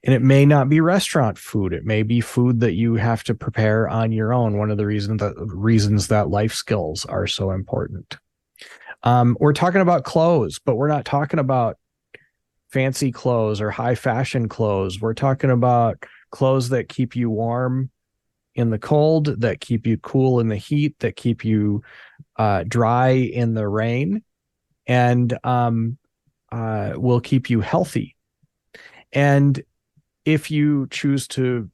J: And it may not be restaurant food. It may be food that you have to prepare on your own. One of the reasons that life skills are so important. We're talking about clothes, but we're not talking about fancy clothes or high fashion clothes. We're talking about clothes that keep you warm in the cold, that keep you cool in the heat, that keep you dry in the rain, and will keep you healthy. And if you choose to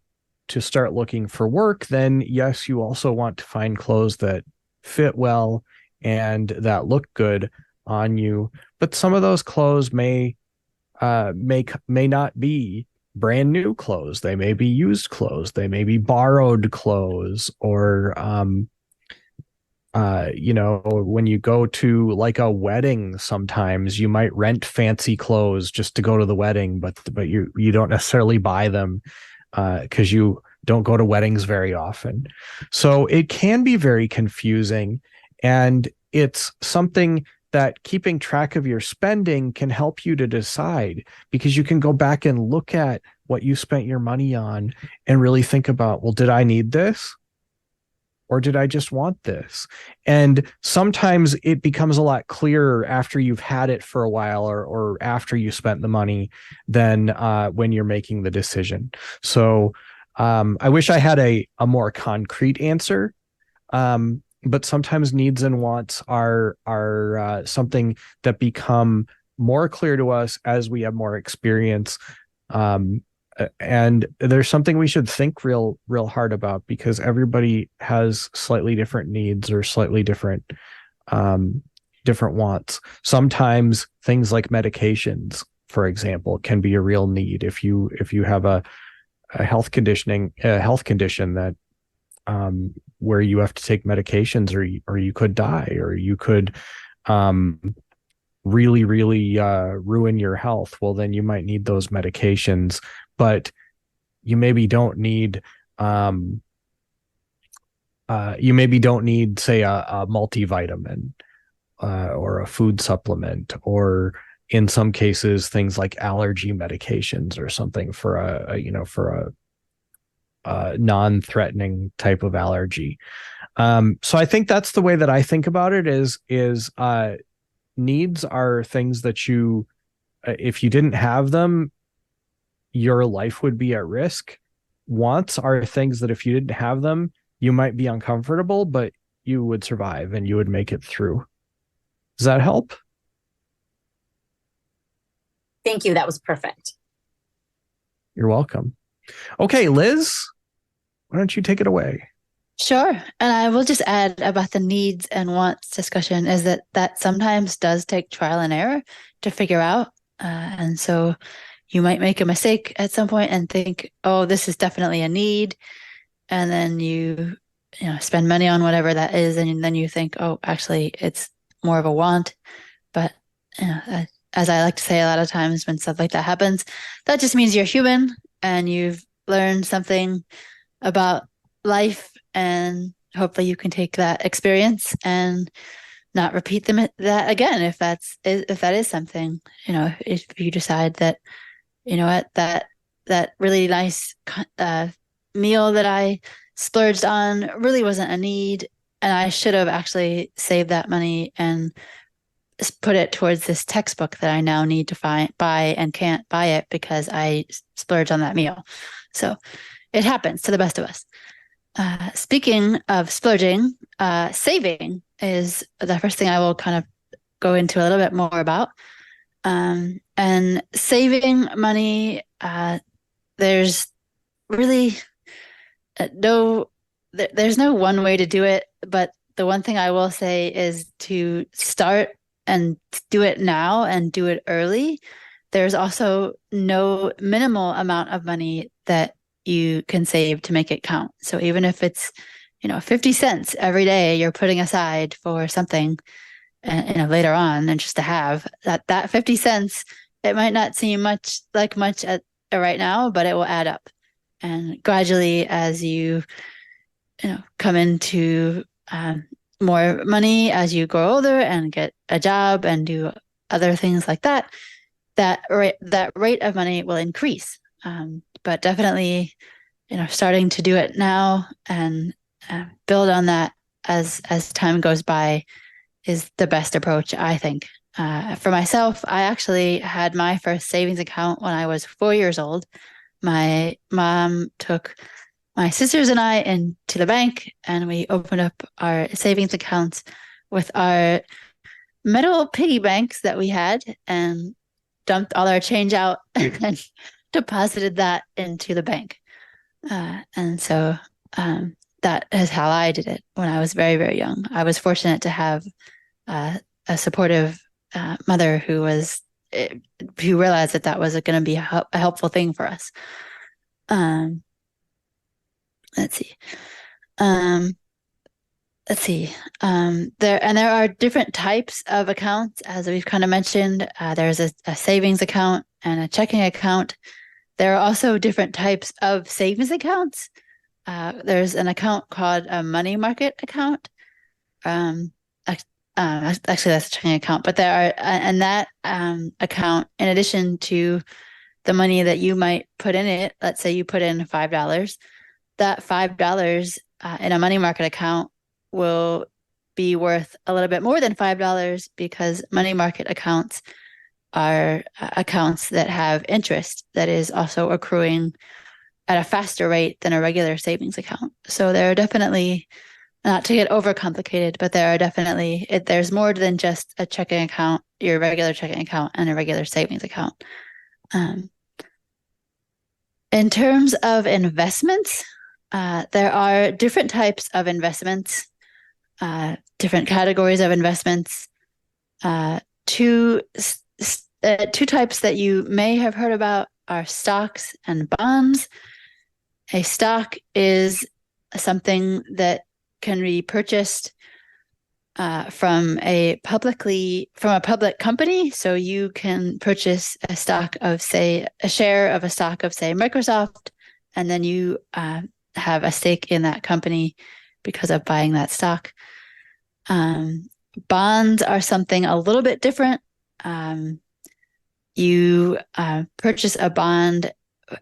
J: start looking for work, then yes, you also want to find clothes that fit well and that look good on you. But some of those clothes may not be brand new clothes. They may be used clothes. They may be borrowed clothes, or When you go to like a wedding, sometimes you might rent fancy clothes just to go to the wedding, but you don't necessarily buy them because you don't go to weddings very often. So it can be very confusing, and it's something that keeping track of your spending can help you to decide, because you can go back and look at what you spent your money on and really think about, well, did I need this? Or did I just want this? And sometimes it becomes a lot clearer after you've had it for a while, or after you spent the money, than when you're making the decision. So I wish I had a more concrete answer. But sometimes needs and wants are something that become more clear to us as we have more experience. And there's something we should think real hard about, because everybody has slightly different needs or slightly different wants. Sometimes things like medications, for example, can be a real need. If you have a health condition that where you have to take medications, or you could die, or you could really ruin your health, well, then you might need those medications. But you maybe don't need say a multivitamin or a food supplement, or in some cases things like allergy medications or something for a non-threatening type of allergy. So I think that's the way that I think about it, is needs are things that you, if you didn't have them, your life would be at risk. Wants are things that if you didn't have them, you might be uncomfortable, but you would survive and you would make it through. Does that help?
G: Thank you. That was perfect.
J: You're welcome. Okay, Liz, why don't you take it away?
N: Sure. And I will just add about the needs and wants discussion, is that sometimes does take trial and error to figure out. And so you might make a mistake at some point and think, oh, this is definitely a need. And then you spend money on whatever that is. And then you think, oh, actually, it's more of a want. But as I like to say a lot of times when stuff like that happens, that just means you're human and you've learned something about life. And hopefully you can take that experience and not repeat that again, if that is something, if you decide that, that really nice meal that I splurged on really wasn't a need, and I should have actually saved that money and put it towards this textbook that I now need to buy and can't buy it because I splurged on that meal. So it happens to the best of us. Speaking of splurging, saving is the first thing I will kind of go into a little bit more about. And saving money, there's really there's no one way to do it, but the one thing I will say is to start and do it now and do it early. There's also no minimal amount of money that you can save to make it count. So even if it's 50 cents every day you're putting aside for something, and later on, and just to have that 50 cents, it might not seem much at right now, but it will add up. And gradually, as you come into more money as you grow older and get a job and do other things like that, that rate of money will increase. But definitely, starting to do it now and build on that as time goes by is the best approach, I think. For myself, I actually had my first savings account when I was 4 years old. My mom took my sisters and I into the bank, and we opened up our savings accounts with our metal piggy banks that we had, and dumped all our change out and deposited that into the bank. And so that is how I did it when I was very, very young. I was fortunate to have a supportive mother who realized that was going to be a helpful thing for us. Let's see. let's see. There are different types of accounts, as we've kind of mentioned. There's a savings account and a checking account. There are also different types of savings accounts. There's an account called a money market account. Actually, that's a checking account, but there are, and that account, in addition to the money that you might put in it, let's say you put in $5, that $5 in a money market account will be worth a little bit more than $5 because money market accounts are accounts that have interest that is also accruing at a faster rate than a regular savings account. So there are definitely, not to get overcomplicated, but there are definitely, there's more than just a checking account, your regular checking account and a regular savings account. In terms of investments, there are different types of investments, different categories of investments. Two types that you may have heard about are stocks and bonds. A stock is something that can be purchased from a public company. So you can purchase a share of a stock of, say, Microsoft, and then you have a stake in that company because of buying that stock. Bonds are something a little bit different. You purchase a bond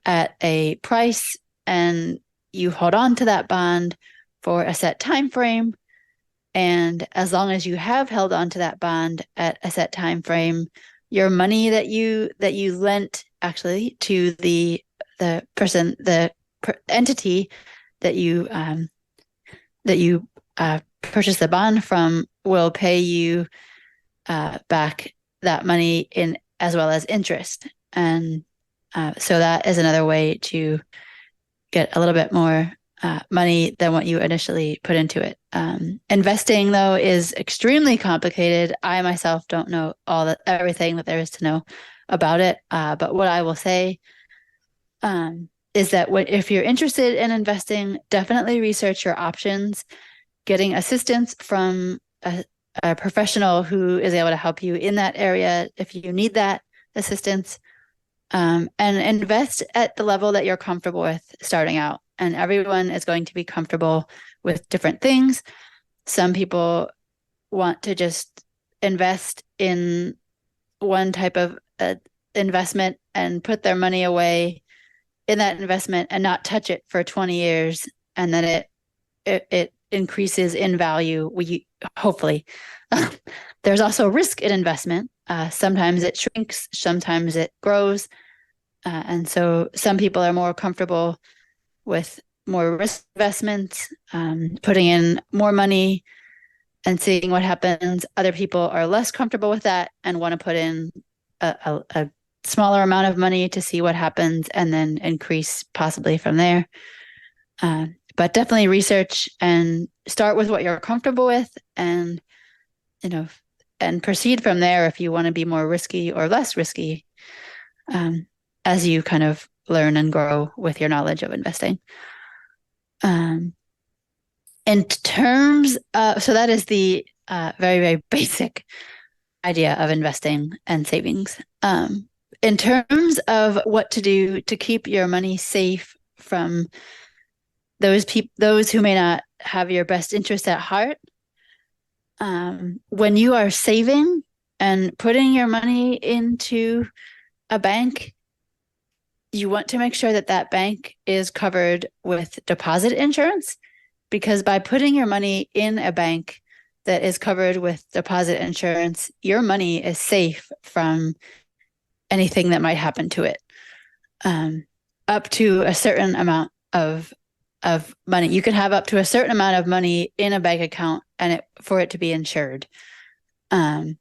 N: at a price and you hold on to that bond for a set time frame. And as long as you have held on to that bond at a set time frame, your money that you lent actually to the entity that you purchased the bond from will pay you back that money in as well as interest. And so that is another way to get a little bit more money than what you initially put into it. Investing, though, is extremely complicated. I myself don't know everything that there is to know about it. But what I will say is that if you're interested in investing, definitely research your options. Getting assistance from a professional who is able to help you in that area if you need that assistance, and invest at the level that you're comfortable with starting out. And everyone is going to be comfortable with different things. Some people want to just invest in one type of investment and put their money away in that investment and not touch it for 20 years, and then it increases in value. Hopefully. There's also risk in investment. Sometimes it shrinks, sometimes it grows. And so some people are more comfortable with more risk investments, putting in more money and seeing what happens. Other people are less comfortable with that and want to put in a smaller amount of money to see what happens and then increase possibly from there. But definitely research and start with what you're comfortable with, and and proceed from there if you want to be more risky or less risky, as you kind of learn and grow with your knowledge of investing. In terms of, so that is the very, very basic idea of investing and savings. In terms of what to do to keep your money safe from those who may not have your best interest at heart, when you are saving and putting your money into a bank, you want to make sure that that bank is covered with deposit insurance, because by putting your money in a bank that is covered with deposit insurance, your money is safe from anything that might happen to it, up to a certain amount of money. You can have up to a certain amount of money in a bank account and for it to be insured. You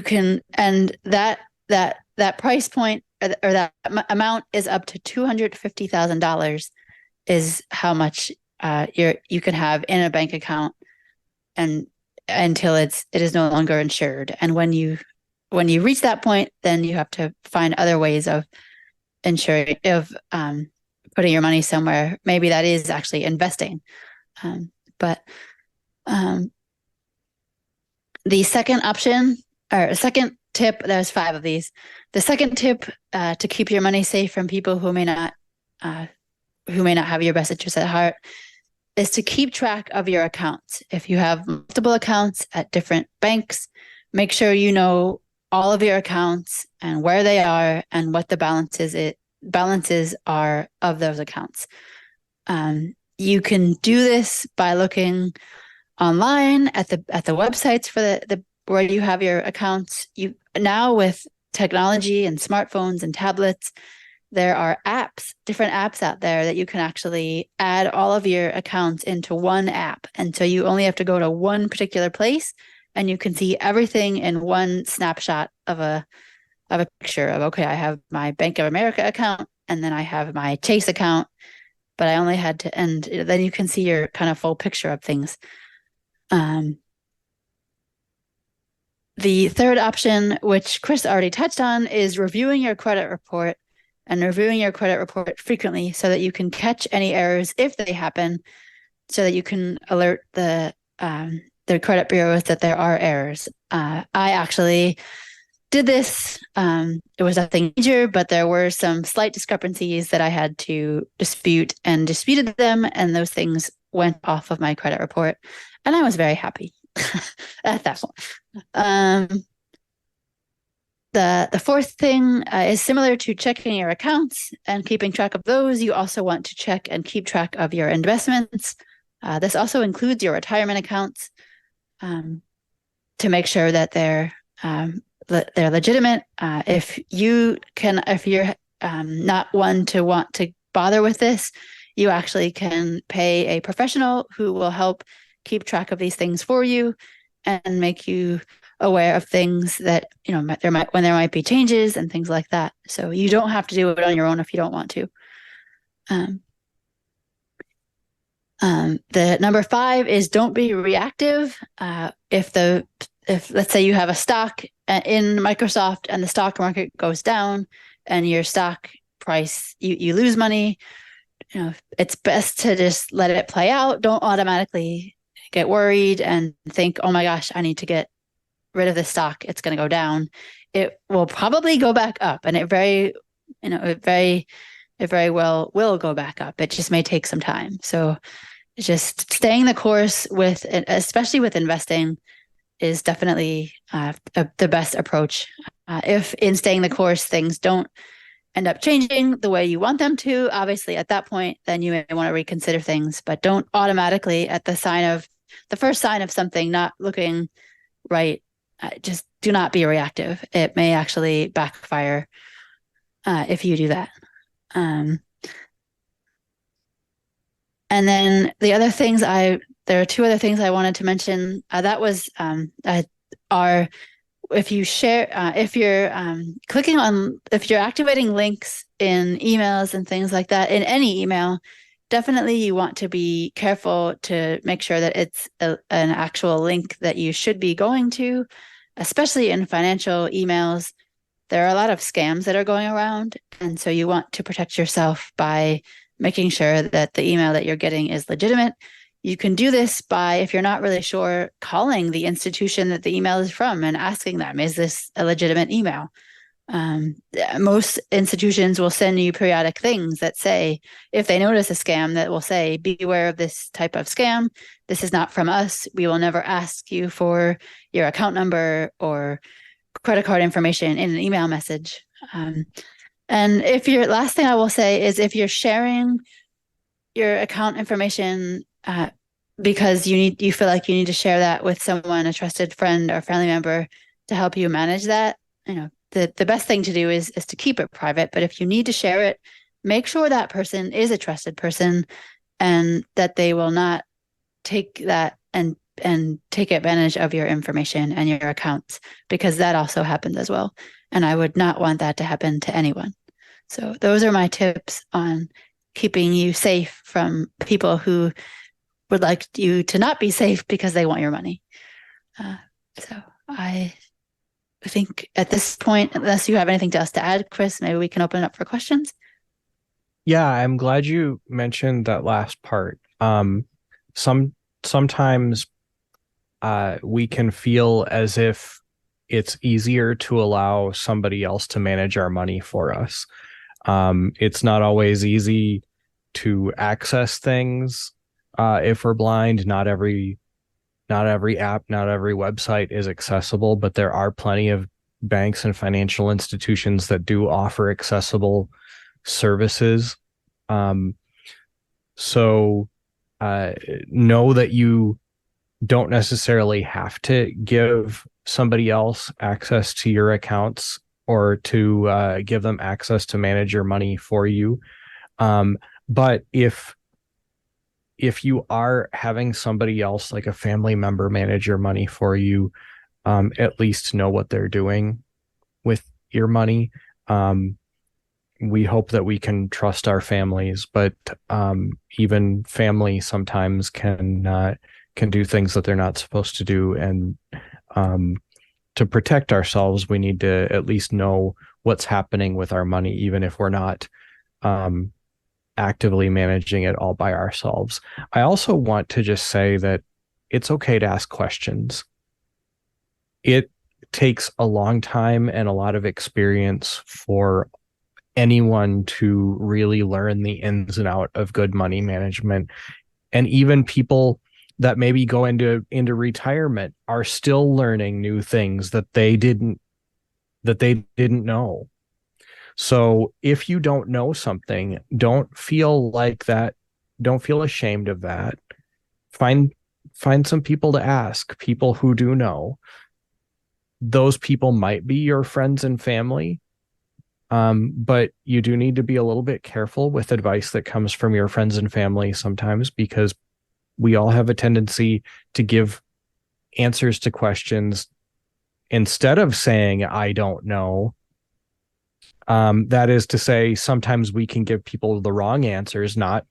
N: can, and that price point or that amount is up to $250,000 is how much you can have in a bank account, and until it is no longer insured. And when you reach that point, then you have to find other ways of insuring, of putting your money somewhere, maybe that is actually investing. But the second option, or second tip, there's 5 of these. The second tip to keep your money safe from people who may not have your best interest at heart is to keep track of your accounts. If you have multiple accounts at different banks, make sure you know all of your accounts and where they are and what the balances are of those accounts. You can do this by looking online at the websites for the where you have your accounts. You now, with technology and smartphones and tablets, there are different apps out there that you can actually add all of your accounts into one app. And so you only have to go to one particular place and you can see everything in one snapshot of a picture of, okay, I have my Bank of America account and then I have my Chase account, but I only had to, and then you can see your kind of full picture of things. The third option, which Chris already touched on, is reviewing your credit report and reviewing your credit report frequently so that you can catch any errors if they happen, so that you can alert the credit bureaus that there are errors. I actually did this. It was nothing major, but there were some slight discrepancies that I had to dispute and disputed them, and those things went off of my credit report, and I was very happy at that point. The fourth thing is similar to checking your accounts and keeping track of those. You also want to check and keep track of your investments. This also includes your retirement accounts to make sure that they're legitimate. If you're not one to want to bother with this, you actually can pay a professional who will help keep track of these things for you and make you aware of things that, when there might be changes and things like that. So you don't have to do it on your own if you don't want to. The number 5 is don't be reactive. If let's say you have a stock in Microsoft and the stock market goes down and your stock price, you lose money, it's best to just let it play out. Don't automatically get worried and think, oh my gosh, I need to get rid of the stock. It's going to go down. It will probably go back up, and it very well will go back up. It just may take some time. So just staying the course especially with investing, is definitely the best approach. If in staying the course, things don't end up changing the way you want them to, obviously at that point, then you may want to reconsider things, but don't automatically at the first sign of something not looking right, just do not be reactive. It may actually backfire if you do that. And then there are 2 other things I wanted to mention. That was if you share, if you're activating links in emails and things like that, in any email, definitely you want to be careful to make sure that it's an actual link that you should be going to, especially in financial emails. There are a lot of scams that are going around, and so you want to protect yourself by making sure that the email that you're getting is legitimate. You can do this by, if you're not really sure, calling the institution that the email is from and asking them, is this a legitimate email? Most institutions will send you periodic things that say, if they notice a scam, that will say, beware of this type of scam. This is not from us. We will never ask you for your account number or credit card information in an email message. And last thing I will say is, if you're sharing your account information because you feel like you need to share that with someone, a trusted friend or family member, to help you manage that, the best thing to do is to keep it private. But if you need to share it, make sure that person is a trusted person and that they will not take that and take advantage of your information and your accounts, because that also happens as well. And I would not want that to happen to anyone. So those are my tips on keeping you safe from people who would like you to not be safe because they want your money. So I think at this point, unless you have anything else to add, Chris, maybe we can open it up for questions.
J: Yeah, I'm glad you mentioned that last part. Sometimes we can feel as if it's easier to allow somebody else to manage our money for us. It's not always easy to access things if we're blind. Not every app, not every website is accessible, but there are plenty of banks and financial institutions that do offer accessible services. Um, so know that you don't necessarily have to give somebody else access to your accounts or to give them access to manage your money for you. But if you are having somebody else, like a family member, manage your money for you, at least know what they're doing with your money. We hope that we can trust our families, but even family sometimes can do things that they're not supposed to do. And to protect ourselves, we need to at least know what's happening with our money, even if we're not actively managing it all by ourselves. I also want to just say that it's okay to ask questions. It takes a long time and a lot of experience for anyone to really learn the ins and out of good money management. And even people that maybe go into retirement are still learning new things that they didn't know. So if you don't know something, don't feel ashamed of that. Find some people to ask, people who do know. Those people might be your friends and family. But you do need to be a little bit careful with advice that comes from your friends and family sometimes, because we all have a tendency to give answers to questions instead of saying, I don't know. That is to say, sometimes we can give people the wrong answers, not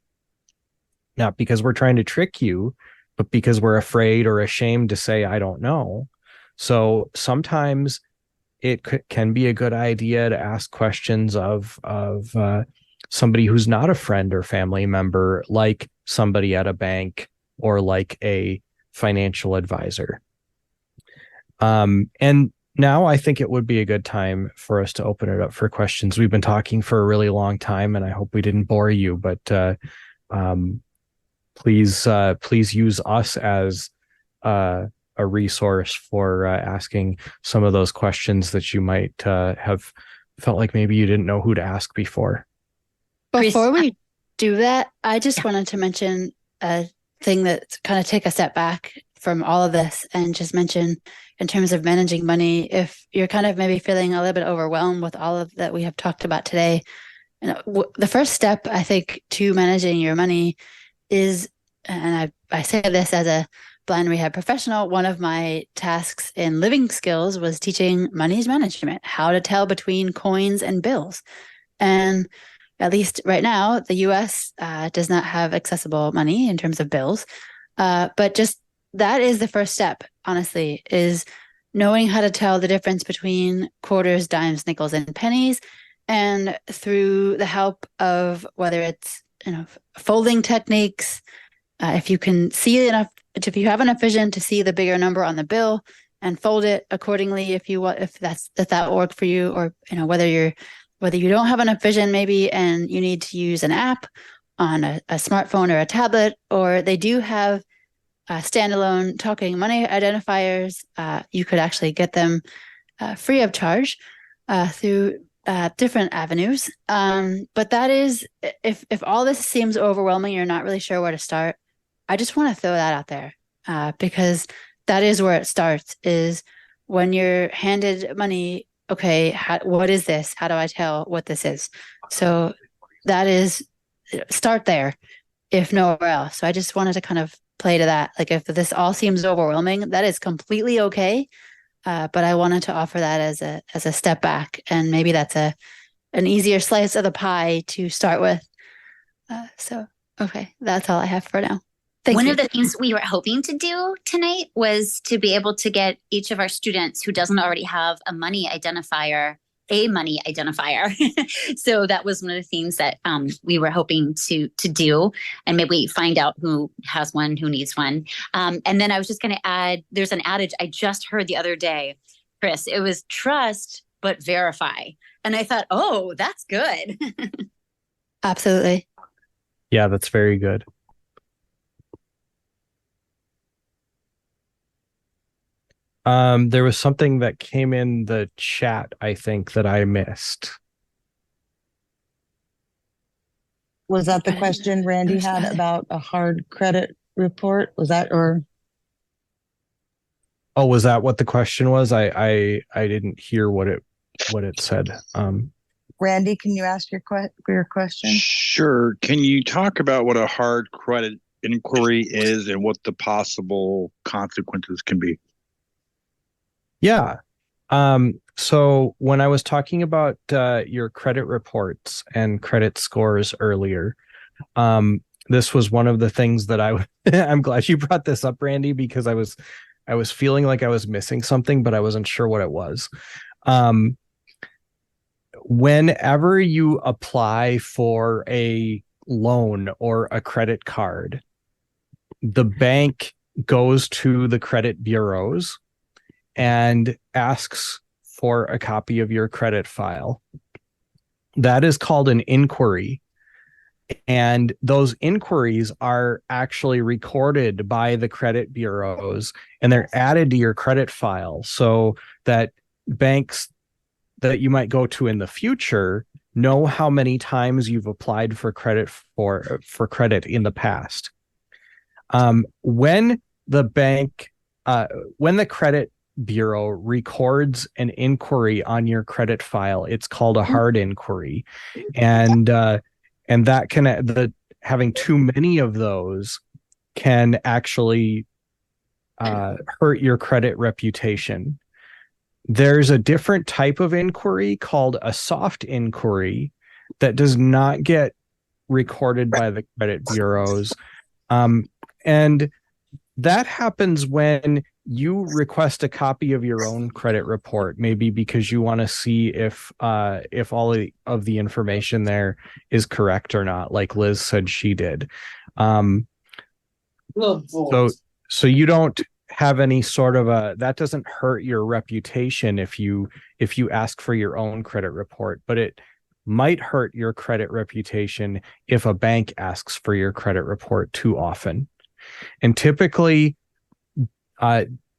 J: because we're trying to trick you, but because we're afraid or ashamed to say, I don't know. So sometimes it can be a good idea to ask questions of somebody who's not a friend or family member, like somebody at a bank or like a financial advisor. And now I think it would be a good time for us to open it up for questions. We've been talking for a really long time, and I hope we didn't bore you, but please use us as a resource for asking some of those questions that you might have felt like maybe you didn't know who to ask before.
N: Before we do that, I just wanted to mention a thing that kind of take a step back from all of this and just mention in terms of managing money, if you're kind of maybe feeling a little bit overwhelmed with all of that we have talked about today, the first step, I think, to managing your money is, and I say this as a blind rehab professional, one of my tasks in living skills was teaching money's management, how to tell between coins and bills. And at least right now, the US does not have accessible money in terms of bills. But just that is the first step, honestly, is knowing how to tell the difference between quarters, dimes, nickels, and pennies. And through the help of whether it's folding techniques, if you can see enough, if you have enough vision to see the bigger number on the bill and fold it accordingly, if that work for you, or whether you don't have enough vision maybe and you need to use an app on a smartphone or a tablet, or they do have standalone talking money identifiers. You could actually get them free of charge through different avenues. But that is, if all this seems overwhelming, you're not really sure where to start, I just want to throw that out there because that is where it starts, is when you're handed money. Okay, what is this? How do I tell what this is? So that is, start there, if nowhere else. So I just wanted to kind of play to that. Like, if this all seems overwhelming, that is completely okay. But I wanted to offer that as a step back, and maybe that's an easier slice of the pie to start with. So okay, that's all I have for now.
G: One of the things we were hoping to do tonight was to be able to get each of our students who doesn't already have a money identifier a money identifier. So that was one of the things that we were hoping to do, and maybe find out who has one, who needs one. And then I was just going to add, there's an adage I just heard the other day, Chris. It was trust but verify, and I thought, oh, that's good.
N: Absolutely.
J: Yeah, that's very good. There was something that came in the chat, I think, that I missed.
P: Was that the question Randy had about a hard credit report? Was that, or?
J: Oh, was that what the question was? I didn't hear what it said.
P: Randy, can you ask your question?
Q: Sure. Can you talk about what a hard credit inquiry is and what the possible consequences can be?
J: Yeah. So when I was talking about your credit reports and credit scores earlier, this was one of the things that I'm glad you brought this up, Randy, because I was feeling like I was missing something, but I wasn't sure what it was. Whenever you apply for a loan or a credit card, the bank goes to the credit bureaus and asks for a copy of your credit file. That is called an inquiry. And those inquiries are actually recorded by the credit bureaus, and they're added to your credit file so that banks that you might go to in the future know how many times you've applied for credit for credit in the past. When the credit bureau records an inquiry on your credit file, it's called a hard inquiry, and that can having too many of those can actually hurt your credit reputation. There's a different type of inquiry called a soft inquiry that does not get recorded by the credit bureaus. And that happens when you request a copy of your own credit report, maybe because you want to see if all of the information there is correct or not, like Liz said she did. So you don't have any sort of that doesn't hurt your reputation if you ask for your own credit report, but it might hurt your credit reputation if a bank asks for your credit report too often. And typically,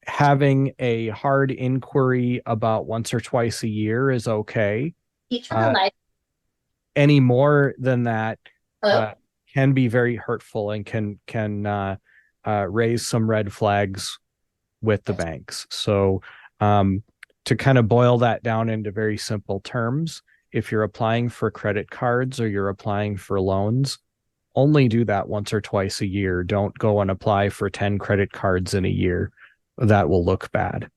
J: having a hard inquiry about once or twice a year is okay. Any more than that can be very hurtful and can raise some red flags with the banks. So to kind of boil that down into very simple terms, if you're applying for credit cards or you're applying for loans, only do that once or twice a year. Don't go and apply for 10 credit cards in a year. That will look bad.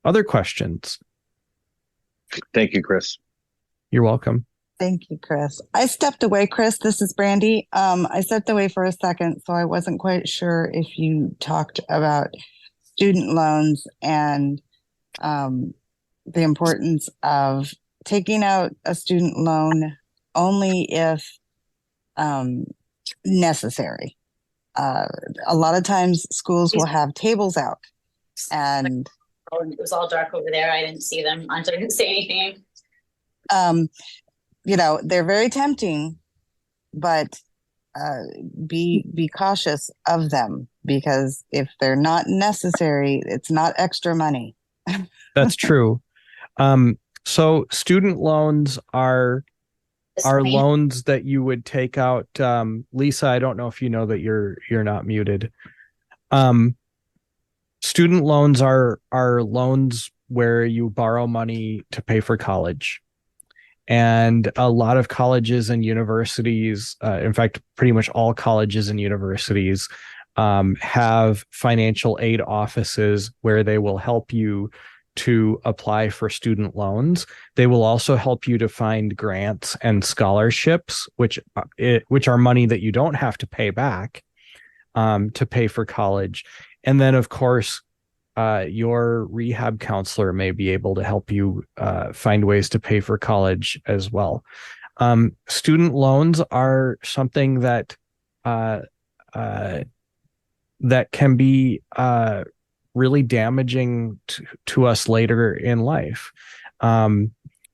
J: Other questions?
Q: Thank you, Chris.
J: You're welcome.
P: Thank you, Chris. I stepped away, Chris. This is Brandy. I stepped away for a second, so I wasn't quite sure if you talked about student loans and the importance of taking out a student loan only if necessary. A lot of times schools will have tables out, and
G: it was all dark over there. I didn't see them. I didn't say anything.
P: They're very tempting, but be cautious of them, because if they're not necessary, it's not extra money.
J: That's true. So student loans are loans that you would take out. Lisa, I don't know if you know that you're not muted. Student loans are loans where you borrow money to pay for college. And a lot of colleges and universities, in fact, pretty much all colleges and universities have financial aid offices where they will help you to apply for student loans. They will also help you to find grants and scholarships, which are money that you don't have to pay back to pay for college. And then, of course, your rehab counselor may be able to help you find ways to pay for college as well. Student loans are something that that can be really damaging to us later in life.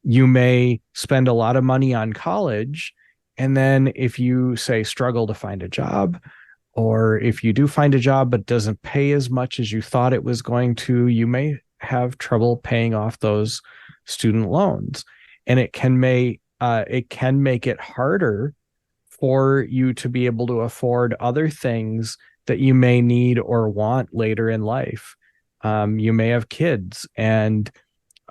J: You may spend a lot of money on college, and then if you say struggle to find a job, or if you do find a job but doesn't pay as much as you thought it was going to, you may have trouble paying off those student loans, and it can make it harder for you to be able to afford other things that you may need or want later in life. You may have kids, and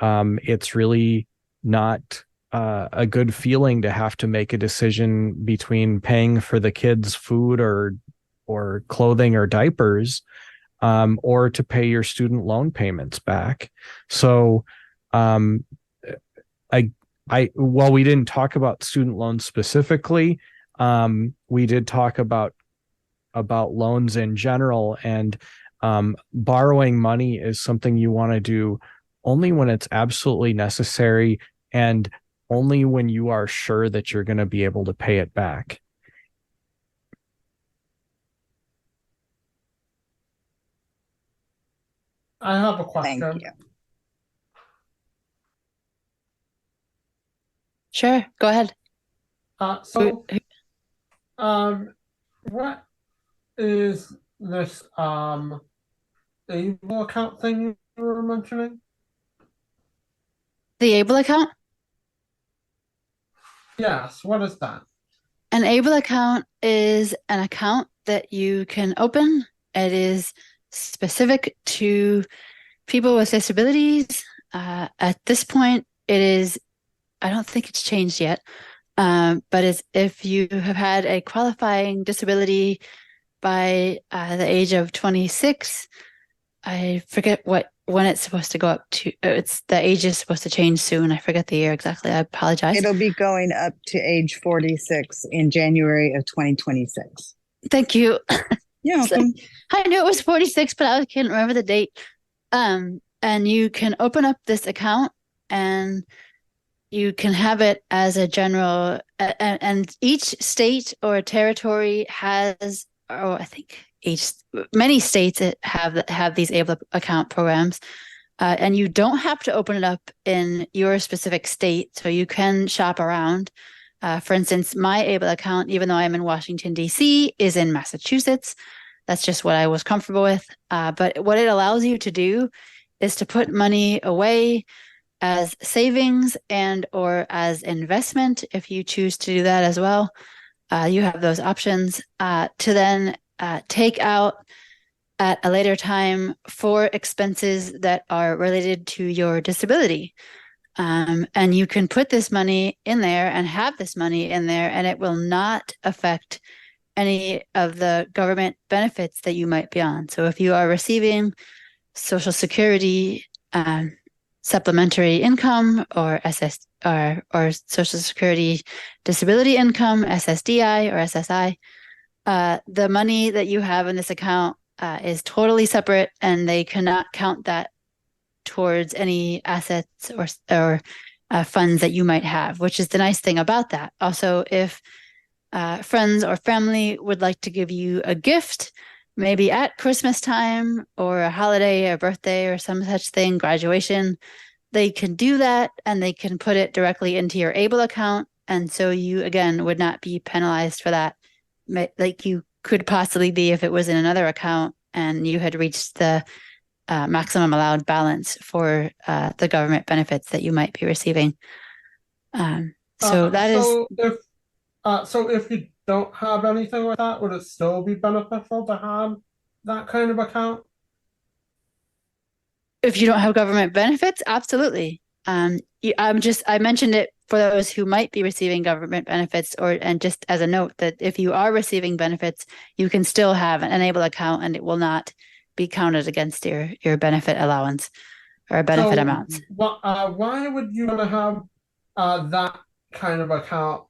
J: it's really not a good feeling to have to make a decision between paying for the kids' food or clothing or diapers, or to pay your student loan payments back. So, while we didn't talk about student loans specifically, we did talk about loans in general, and borrowing money is something you want to do only when it's absolutely necessary, and only when you are sure that you're going to be able to pay it back.
E: I have a question.
P: Thank you.
N: Sure, go ahead.
E: What is this able account thing you were mentioning?
N: The ABLE account?
E: Yes, what is that?
N: An ABLE account is an account that you can open. It is specific to people with disabilities. At this point, I don't think it's changed yet, but it's if you have had a qualifying disability by the age of 26. I forget when it's supposed to go up to. The age is supposed to change soon. I forget the year exactly. I apologize.
P: It'll be going up to age 46 in January of 2026.
N: Thank you.
P: You're welcome.
N: I knew it was 46, but I can't remember the date. And you can open up this account, and you can have it as a general. And each state or territory has, I think many states have these ABLE account programs, and you don't have to open it up in your specific state, so you can shop around. For instance, my ABLE account, even though I'm in Washington, D.C., is in Massachusetts. That's just what I was comfortable with. But what it allows you to do is to put money away as savings and or as investment, if you choose to do that as well. You have those options to then take out at a later time for expenses that are related to your disability. And you can put this money in there and have this money in there, and it will not affect any of the government benefits that you might be on. So if you are receiving Social Security supplementary income or or Social Security disability income, SSDI or SSI, the money that you have in this account is totally separate, and they cannot count that towards any assets or funds that you might have, which is the nice thing about that. Also, if friends or family would like to give you a gift, maybe at Christmas time or a holiday or birthday or some such thing, graduation, they can do that, and they can put it directly into your ABLE account. And so you, again, would not be penalized for that, like you could possibly be if it was in another account and you had reached the maximum allowed balance for the government benefits that you might be receiving. So
E: if you don't have anything like that, would it still be beneficial to have that kind of account?
N: If you don't have government benefits, absolutely. I mentioned it for those who might be receiving government benefits, and just as a note that if you are receiving benefits, you can still have an ABLE account, and it will not be counted against your benefit allowance or benefit amounts.
E: Why would you want to have that kind of account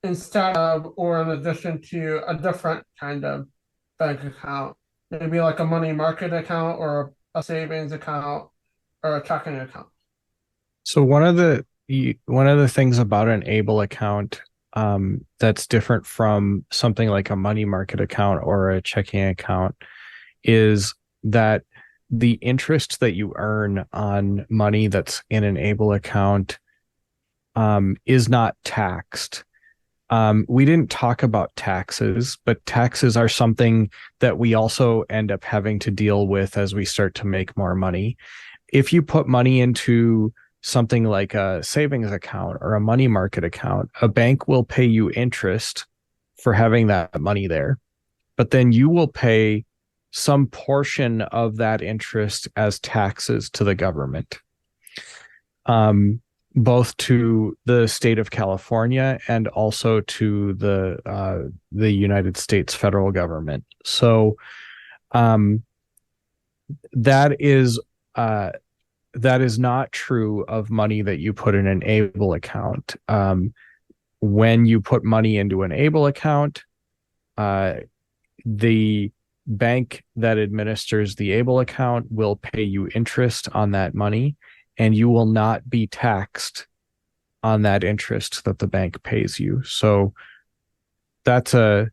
E: instead of, or in addition to, a different kind of bank account? Maybe like a money market account or a savings account or a checking account?
J: So one of the things about an ABLE account that's different from something like a money market account or a checking account is that the interest that you earn on money that's in an ABLE account is not taxed. We didn't talk about taxes, but taxes are something that we also end up having to deal with as we start to make more money. If you put money into something like a savings account or a money market account, a bank will pay you interest for having that money there, but then you will pay some portion of that interest as taxes to the government, both to the state of California and also to the United States federal government. So that is not true of money that you put in an ABLE account. When you put money into an ABLE account, the bank that administers the ABLE account will pay you interest on that money, and you will not be taxed on that interest that the bank pays you. So that's a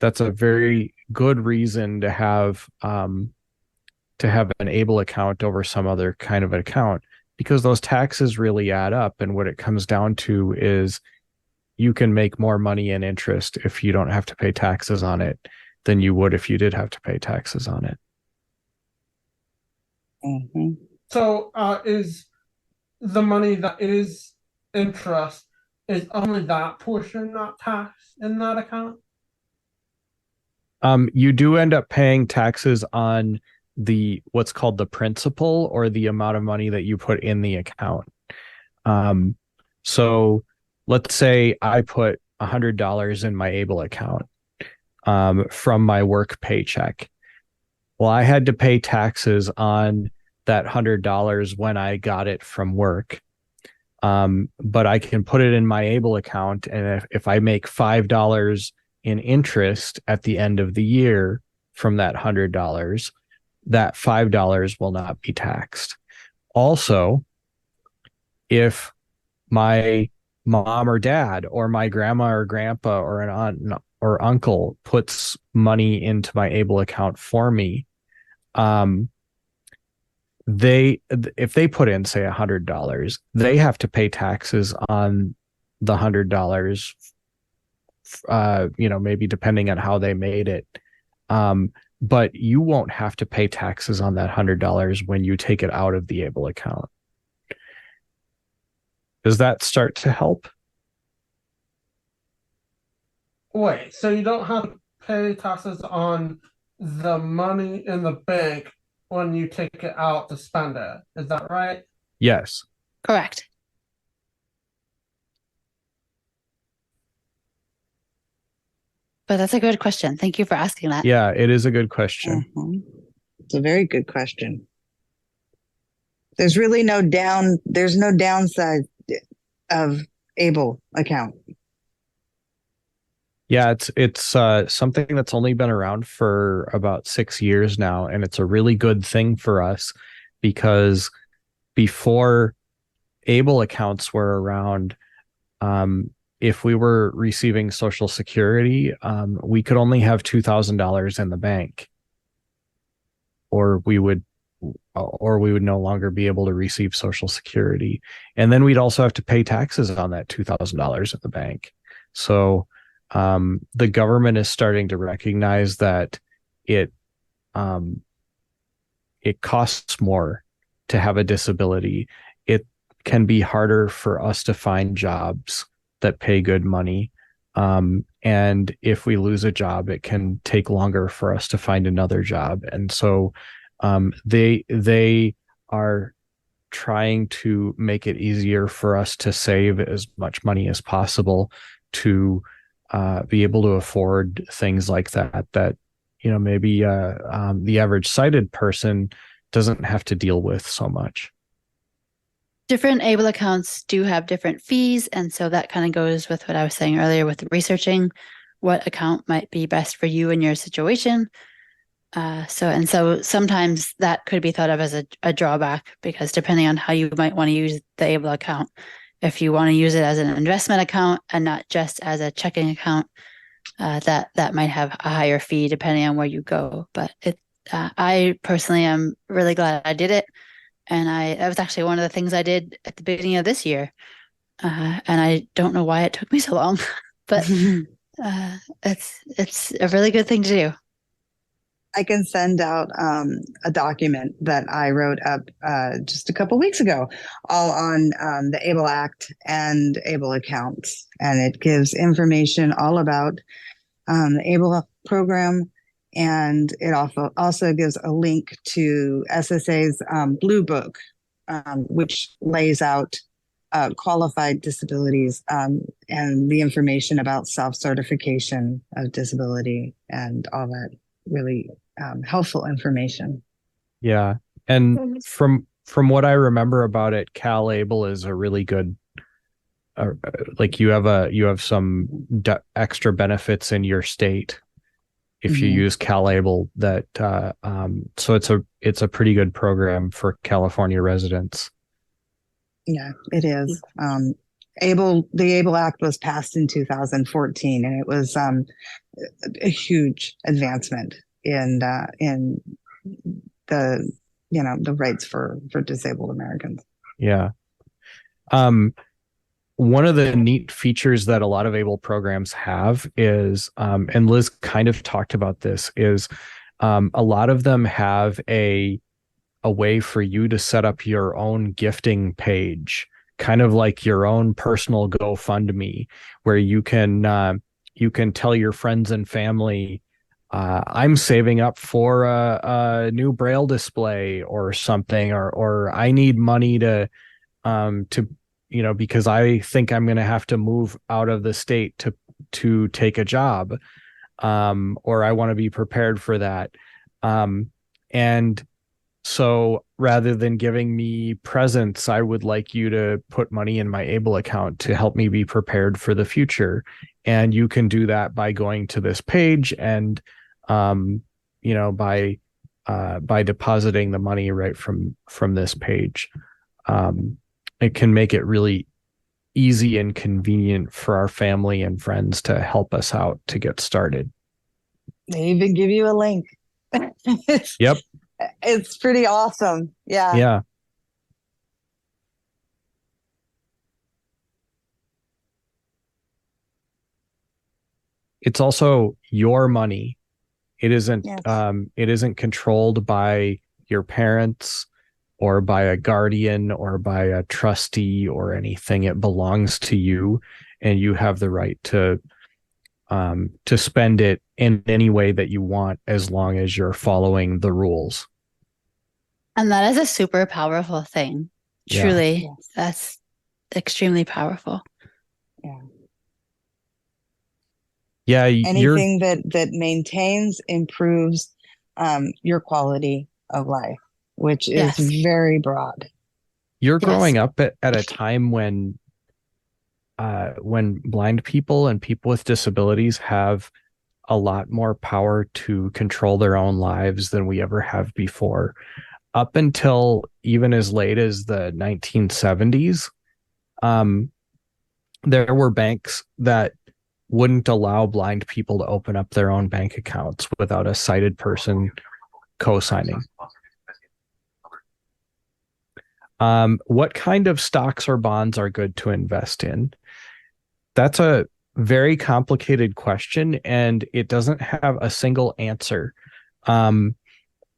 J: very good reason to have an ABLE account over some other kind of account, because those taxes really add up. And what it comes down to is you can make more money in interest if you don't have to pay taxes on it than you would if you did have to pay taxes on it.
P: Mm-hmm.
E: So is the money that is interest, is only that portion not taxed in that account?
J: You do end up paying taxes on what's called the principal, or the amount of money that you put in the account. So let's say I put $100 in my ABLE account from my work paycheck. Well, I had to pay taxes on that $100 when I got it from work. But I can put it in my ABLE account, and if I make $5 in interest at the end of the year from that $100, that $5 will not be taxed. Also, if my mom or dad or my grandma or grandpa or an aunt or uncle puts money into my ABLE account for me, if they put in, say, $100, they have to pay taxes on the $100, maybe depending on how they made it. But you won't have to pay taxes on that $100 when you take it out of the ABLE account. Does that start to help?
E: Wait, so you don't have to pay taxes on the money in the bank when you take it out to spend it. Is that right?
J: Yes.
N: Correct. But that's a good question. Thank you for asking that.
J: Yeah, it is a good question.
P: Mm-hmm. It's a very good question. There's really no downside of ABLE account.
J: Yeah, it's something that's only been around for about 6 years now, and it's a really good thing for us, because before ABLE accounts were around, if we were receiving Social Security, we could only have $2,000 in the bank, or we would no longer be able to receive Social Security. And then we'd also have to pay taxes on that $2,000 at the bank. So the government is starting to recognize that it costs more to have a disability. It can be harder for us to find jobs that pay good money. And if we lose a job, it can take longer for us to find another job. And so they are trying to make it easier for us to save as much money as possible to be able to afford things like that maybe the average sighted person doesn't have to deal with so much.
N: Different ABLE accounts do have different fees, and so that kind of goes with what I was saying earlier with researching what account might be best for you in your situation. So sometimes that could be thought of as a drawback, because depending on how you might want to use the ABLE account, if you want to use it as an investment account and not just as a checking account, that might have a higher fee depending on where you go. But I personally am really glad I did it, and that was actually one of the things I did at the beginning of this year, and I don't know why it took me so long, but it's a really good thing to do.
P: I can send out a document that I wrote up just a couple weeks ago, all on the ABLE Act and ABLE accounts. And it gives information all about the ABLE program. And it also gives a link to SSA's Blue Book, which lays out qualified disabilities and the information about self-certification of disability and all that really helpful information.
J: Yeah. And from what I remember about it, CalAble is a really good, like you have some extra benefits in your state if you use CalAble that so it's a pretty good program for California residents.
P: Yeah, it is. The ABLE Act was passed in 2014, and it was a huge advancement in the the rights for disabled Americans.
J: Yeah. One of the neat features that a lot of ABLE programs have is, and Liz kind of talked about this, is a lot of them have a way for you to set up your own gifting page, kind of like your own personal GoFundMe, where you can tell your friends and family, I'm saving up for a new Braille display or something, or I need money to because I think I'm going to have to move out of the state to take a job, or I want to be prepared for that. And so rather than giving me presents, I would like you to put money in my ABLE account to help me be prepared for the future. And you can do that by going to this page and, by depositing the money right from this page. It can make it really easy and convenient for our family and friends to help us out to get started.
P: They even give you a link.
J: Yep.
P: It's pretty awesome. Yeah.
J: Yeah. It's also your money. It isn't controlled by your parents or by a guardian or by a trustee or anything. It belongs to you, and you have the right to spend it in any way that you want, as long as you're following the rules.
N: And that is a super powerful thing.
J: Yeah.
N: Truly,
P: Yes.
N: That's extremely powerful.
P: Yeah.
J: Yeah.
P: Anything that maintains, improves your quality of life, which is very broad.
J: You're growing up at a time when blind people and people with disabilities have a lot more power to control their own lives than we ever have before. Up until even as late as the 1970s, there were banks that wouldn't allow blind people to open up their own bank accounts without a sighted person co-signing. What kind of stocks or bonds are good to invest in? That's a very complicated question, and it doesn't have a single answer.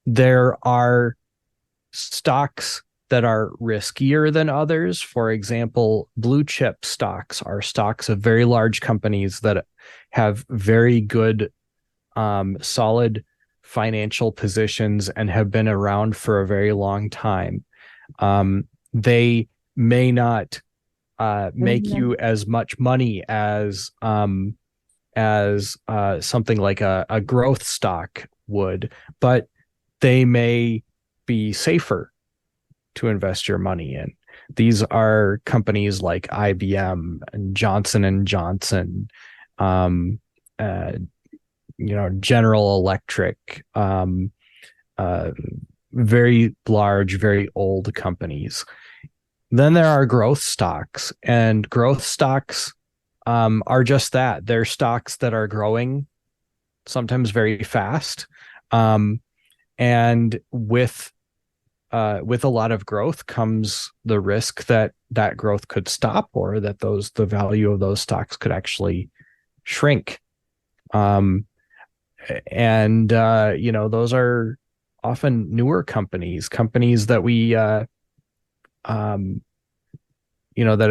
J: There are stocks that are riskier than others. For example, blue chip stocks are stocks of very large companies that have very good, solid financial positions and have been around for a very long time. They may not make you as much money as something like a growth stock would, but they may be safer to invest your money in. These are companies like IBM and Johnson and Johnson, General Electric, very large, very old companies. Then there are growth stocks, and growth stocks are just that. They're stocks that are growing, sometimes very fast. And with a lot of growth comes the risk that growth could stop, or that the value of those stocks could actually shrink. And those are often newer companies that we that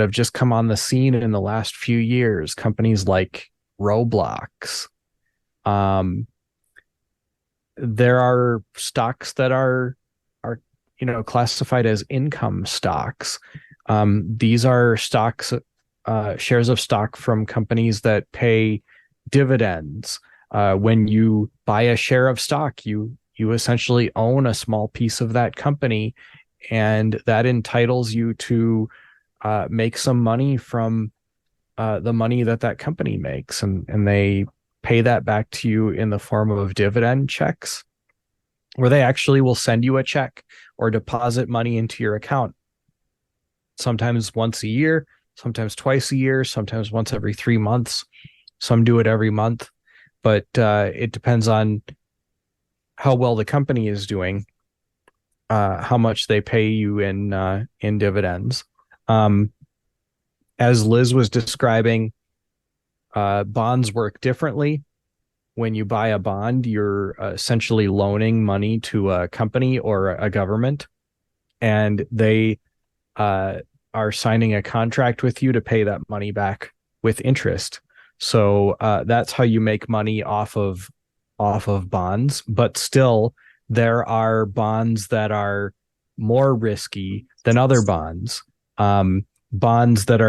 J: have just come on the scene in the last few years. Companies like Roblox. There are stocks that are classified as income stocks. These are stocks, shares of stock from companies that pay dividends. When you buy a share of stock, you essentially own a small piece of that company, and that entitles you to make some money from the money that company makes, and they pay that back to you in the form of dividend checks, where they actually will send you a check or deposit money into your account, sometimes once a year, sometimes twice a year, sometimes once every 3 months. Some do it every month, but it depends on how well the company is doing, how much they pay you in dividends. As Liz was describing, bonds work differently. When you buy a bond, you're essentially loaning money to a company or a government, and they are signing a contract with you to pay that money back with interest. So that's how you make money off of bonds. But still, there are bonds that are more risky than other bonds. Bonds that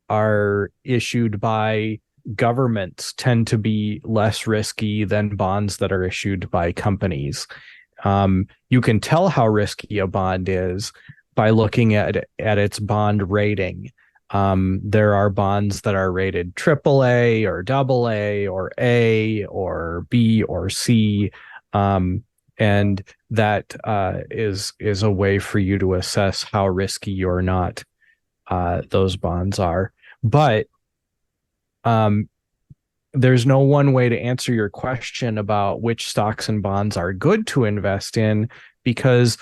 J: are issued by governments tend to be less risky than bonds that are issued by companies. You can tell how risky a bond is by looking at its bond rating. There are bonds that are rated AAA or AA or A or B or C. And that is a way for you to assess how risky or not those bonds are. But there's no one way to answer your question about which stocks and bonds are good to invest in, because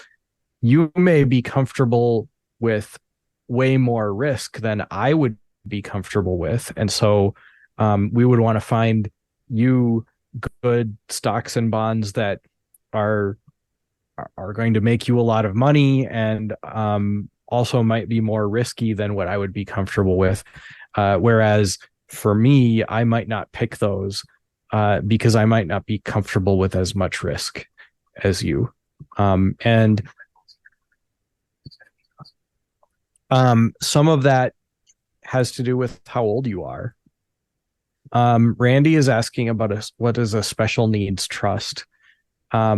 J: you may be comfortable with way more risk than I would be comfortable with. And so we would want to find you good stocks and bonds that are going to make you a lot of money, and also might be more risky than what I would be comfortable with. Whereas for me, I might not pick those because I might not be comfortable with as much risk as you. And some of that has to do with how old you are. Randy is asking about what is a special needs trust. A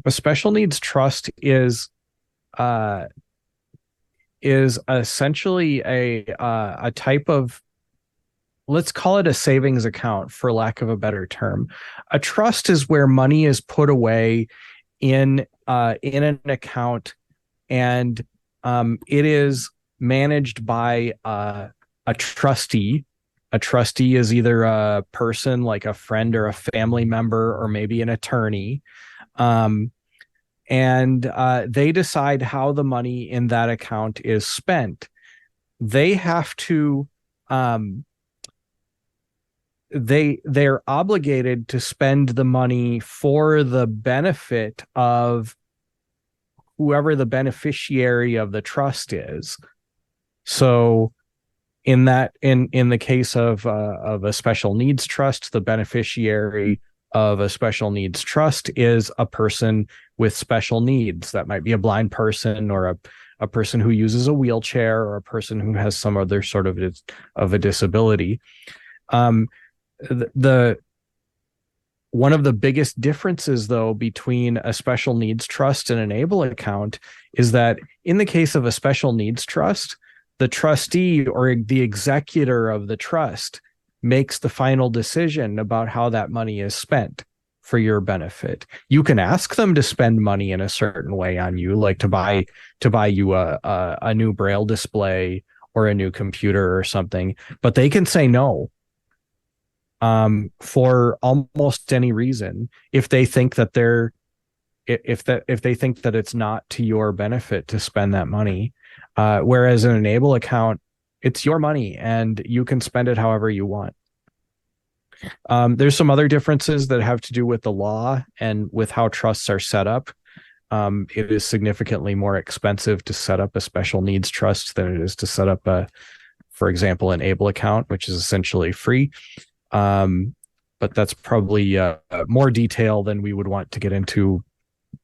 J: special needs trust is essentially a type of, let's call it a savings account for lack of a better term. A trust is where money is put away in an account, and it is managed by a trustee. A trustee is either a person like a friend or a family member, or maybe an attorney. And they decide how the money in that account is spent. They have to, they're obligated to spend the money for the benefit of whoever the beneficiary of the trust is. So in the case of a special needs trust, the beneficiary of a special needs trust is a person with special needs. That might be a blind person, or a person who uses a wheelchair, or a person who has some other sort of a disability. One of the biggest differences, though, between a special needs trust and an ABLE account is that in the case of a special needs trust, the trustee or the executor of the trust makes the final decision about how that money is spent for your benefit. You can ask them to spend money in a certain way on you, like to buy you a new Braille display or a new computer or something, but they can say no for almost any reason if they think that if they think that it's not to your benefit to spend that money. Whereas an Enable account, it's your money and you can spend it however you want. There's some other differences that have to do with the law and with how trusts are set up. It is significantly more expensive to set up a special needs trust than it is to set up for example, an Able account, which is essentially free. But that's probably more detail than we would want to get into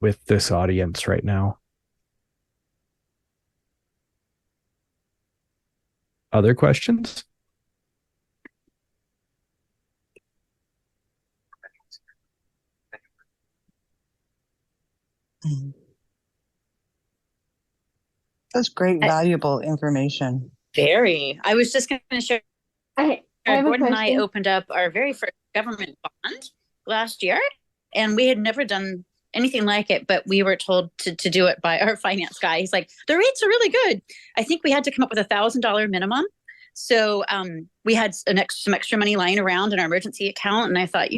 J: with this audience right now. Other questions?
P: That's great, valuable information.
G: Very. I was just going to share.
D: I have a
G: Gordon and I
D: question.
G: opened up our very first government bond last year, and we had never done anything like it, but we were told to do it by our finance guy. He's like, the rates are really good. I think we had to come up with $1,000 minimum. So we had some extra money lying around in our emergency account. And I thought,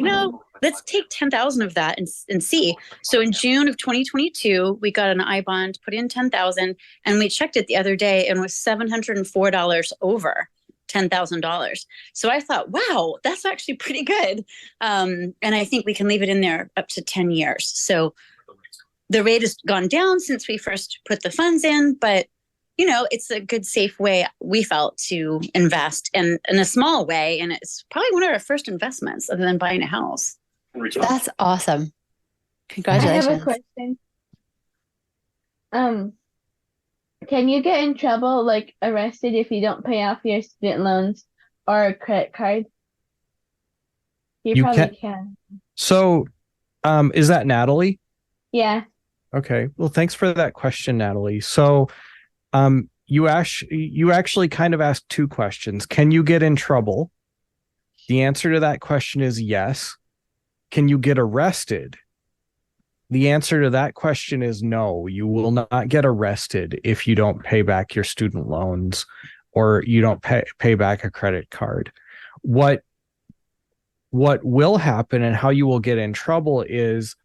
G: let's take 10,000 of that and see. So in June of 2022, we got an I-bond, put in 10,000, and we checked it the other day and was $704 over $10,000. So I thought, wow, that's actually pretty good. And I think we can leave it in there up to 10 years. So the rate has gone down since we first put the funds in, but it's a good, safe way, we felt, to invest in a small way. And it's probably one of our first investments other than buying a house.
N: That's awesome. Congratulations.
D: I have a question. Can you get in trouble, like arrested, if you don't pay off your student loans or a credit card? You probably can.
J: So, is that Natalie?
D: Yeah.
J: Okay. Well, thanks for that question, Natalie. So, you actually kind of asked two questions. Can you get in trouble? The answer to that question is yes. Can you get arrested? The answer to that question is no. You will not get arrested if you don't pay back your student loans or you don't pay back a credit card. What will happen and how you will get in trouble is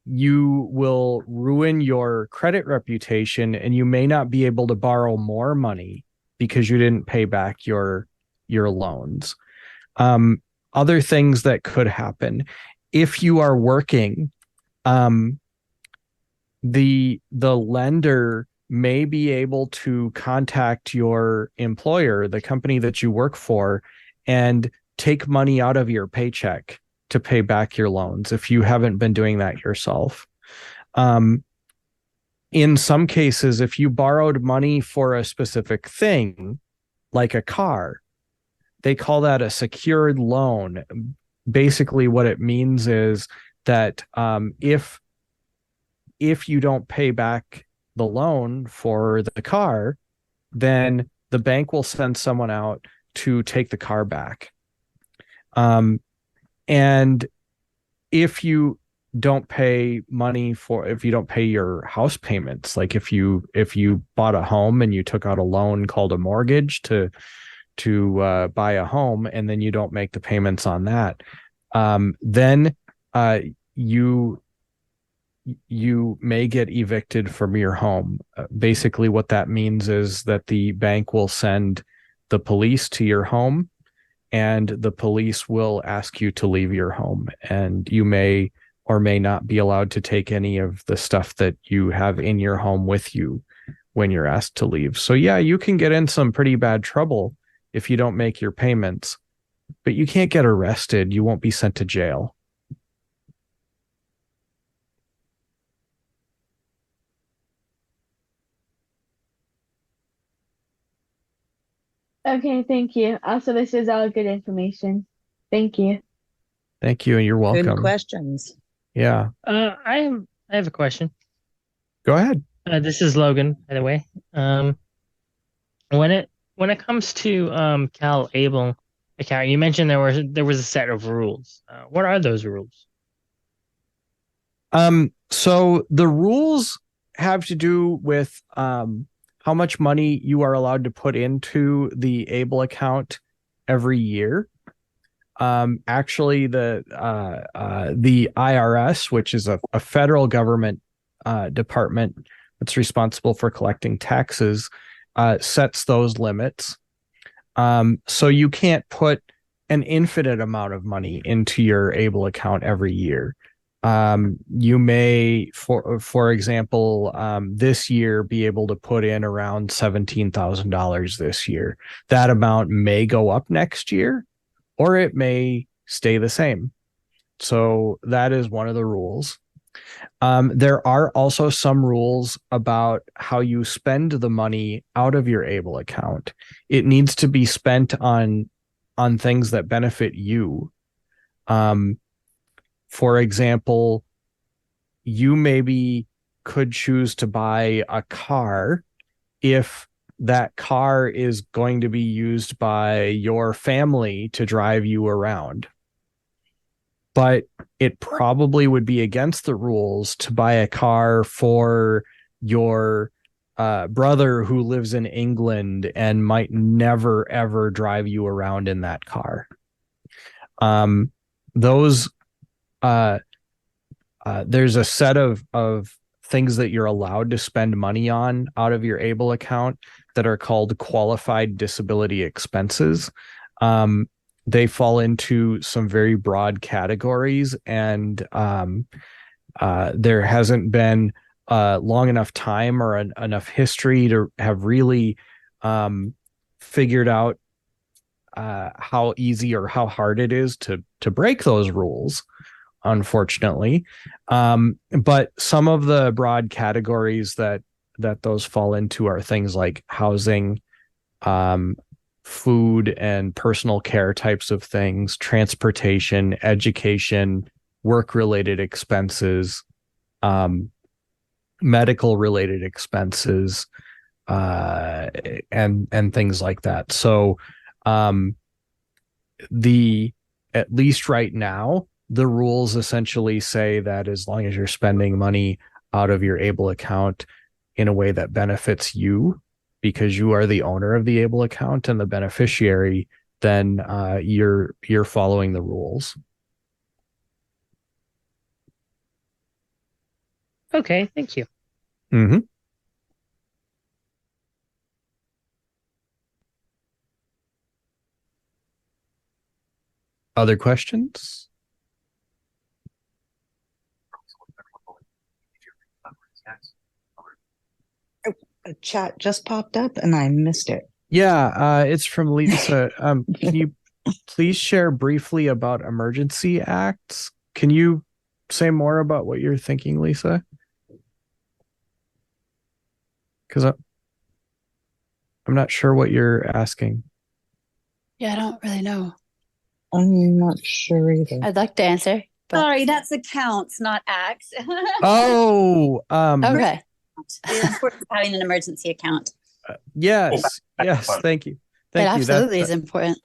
J: you will ruin your credit reputation and you may not be able to borrow more money because you didn't pay back your loans. Other things that could happen if you are working, the lender may be able to contact your employer, the company that you work for, and take money out of your paycheck to pay back your loans if you haven't been doing that yourself. In some cases, if you borrowed money for a specific thing, like a car, they call that a secured loan. Basically, what it means is that if you don't pay back the loan for the car, then the bank will send someone out to take the car back. And if you don't pay if you don't pay your house payments, like if you bought a home and you took out a loan called a mortgage to buy a home, and then you don't make the payments on that, then you may get evicted from your home. Basically, what that means is that the bank will send the police to your home, and the police will ask you to leave your home, and you may or may not be allowed to take any of the stuff that you have in your home with you when you're asked to leave. So yeah, you can get in some pretty bad trouble if you don't make your payments, but you can't get arrested. You won't be sent to jail.
D: Okay, thank you. Also, this is all good information. Thank you.
J: Thank you, and you're welcome.
P: Good questions.
J: Yeah.
L: I have a question.
J: Go ahead.
L: This is Logan, by the way. When it comes to Cal Able account, you mentioned there was a set of rules. What are those rules?
J: So the rules have to do with how much money you are allowed to put into the Able account every year. Actually, the IRS, which is a federal government department that's responsible for collecting taxes, sets those limits. So you can't put an infinite amount of money into your Able account every year. You may, for example, this year be able to put in around $17,000 this year. That amount may go up next year, or it may stay the same. So that is one of the rules. There are also some rules about how you spend the money out of your Able account. It needs to be spent on things that benefit you. For example, you maybe could choose to buy a car if that car is going to be used by your family to drive you around. But it probably would be against the rules to buy a car for your brother who lives in England and might never, ever drive you around in that car. There's a set of things that you're allowed to spend money on out of your Able account that are called qualified disability expenses. They fall into some very broad categories, and there hasn't been long enough time or enough history to have really figured out how easy or how hard it is to break those rules, unfortunately. But some of the broad categories that those fall into are things like housing, food and personal care types of things, transportation, education, work-related expenses, medical-related expenses, and things like that. So at least right now, the rules essentially say that as long as you're spending money out of your Able account in a way that benefits you, because you are the owner of the Able account and the beneficiary, then you're following the rules.
L: Okay, thank you.
J: Mm-hmm. Other questions?
P: A chat just popped up and I missed it.
J: Yeah, it's from Lisa. Can you please share briefly about emergency acts? Can you say more about what you're thinking, Lisa? Because I'm not sure what you're asking.
N: Yeah, I don't really know.
P: I'm not sure either.
N: I'd like to answer. But...
G: Sorry, that's accounts, not acts.
J: Oh,
N: okay.
G: The importance of having an emergency account.
J: Yes, thank you.
N: It absolutely is important.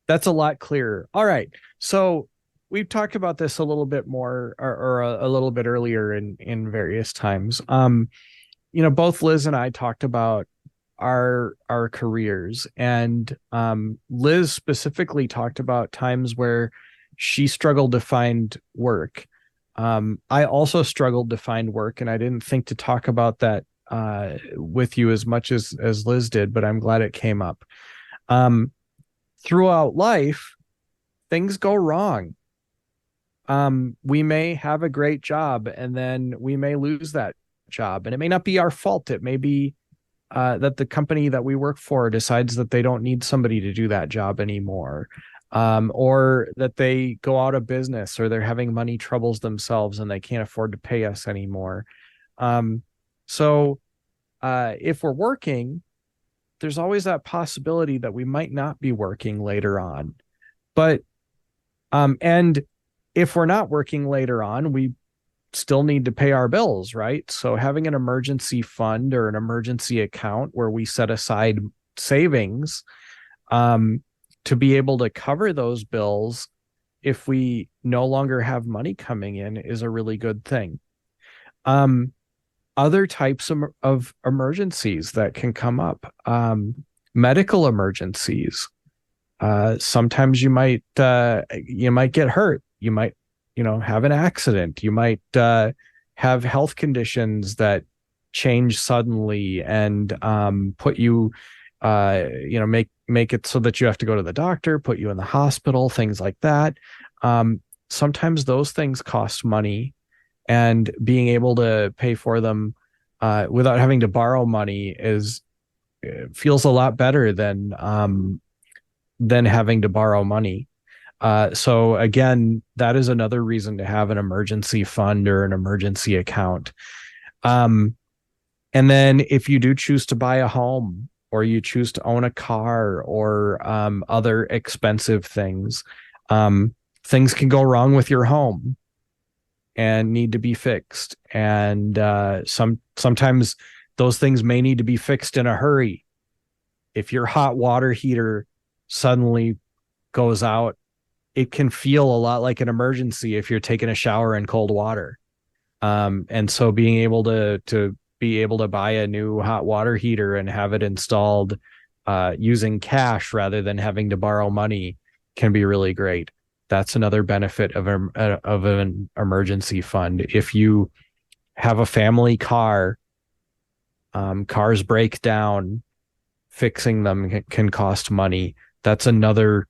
J: That's a lot clearer. All right. So we've talked about this a little bit more or a little bit earlier in various times. Both Liz and I talked about our careers, and Liz specifically talked about times where she struggled to find work. I also struggled to find work, and I didn't think to talk about that with you as much as Liz did, but I'm glad it came up. Throughout life, things go wrong. We may have a great job, and then we may lose that job, and it may not be our fault. It may be that the company that we work for decides that they don't need somebody to do that job anymore. Or that they go out of business, or they're having money troubles themselves and they can't afford to pay us anymore. So if we're working, there's always that possibility that we might not be working later on. But and if we're not working later on, we still need to pay our bills, right? So having an emergency fund or an emergency account where we set aside savings to be able to cover those bills if we no longer have money coming in is a really good thing. Other types of emergencies that can come up, medical emergencies. Sometimes you might get hurt. You might, have an accident. You might have health conditions that change suddenly and put you, make it so that you have to go to the doctor, put you in the hospital, things like that. Sometimes those things cost money, and being able to pay for them without having to borrow money feels a lot better than having to borrow money. So again, that is another reason to have an emergency fund or an emergency account. And then if you do choose to buy a home, or you choose to own a car, or other expensive things, things can go wrong with your home and need to be fixed. And sometimes those things may need to be fixed in a hurry. If your hot water heater suddenly goes out, it can feel a lot like an emergency if you're taking a shower in cold water. And so being able to buy a new hot water heater and have it installed using cash rather than having to borrow money can be really great. That's another benefit of an emergency fund. If you have a family car, cars break down, fixing them can cost money. That's another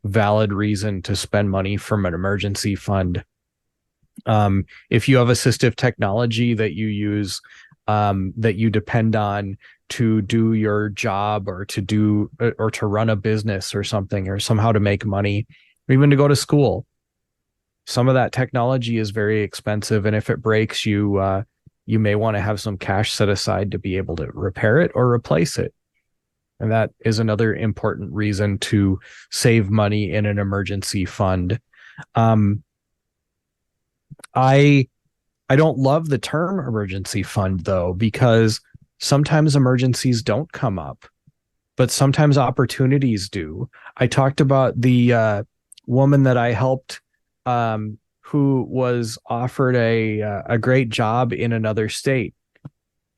J: valid reason to spend money from an emergency fund. If you have assistive technology that you use, that you depend on to do your job, or to run a business or something, or somehow to make money, or even to go to school, some of that technology is very expensive. And if it breaks, you may want to have some cash set aside to be able to repair it or replace it. And that is another important reason to save money in an emergency fund. I don't love the term emergency fund, though, because sometimes emergencies don't come up, but sometimes opportunities do. I talked about the woman that I helped, who was offered a great job in another state.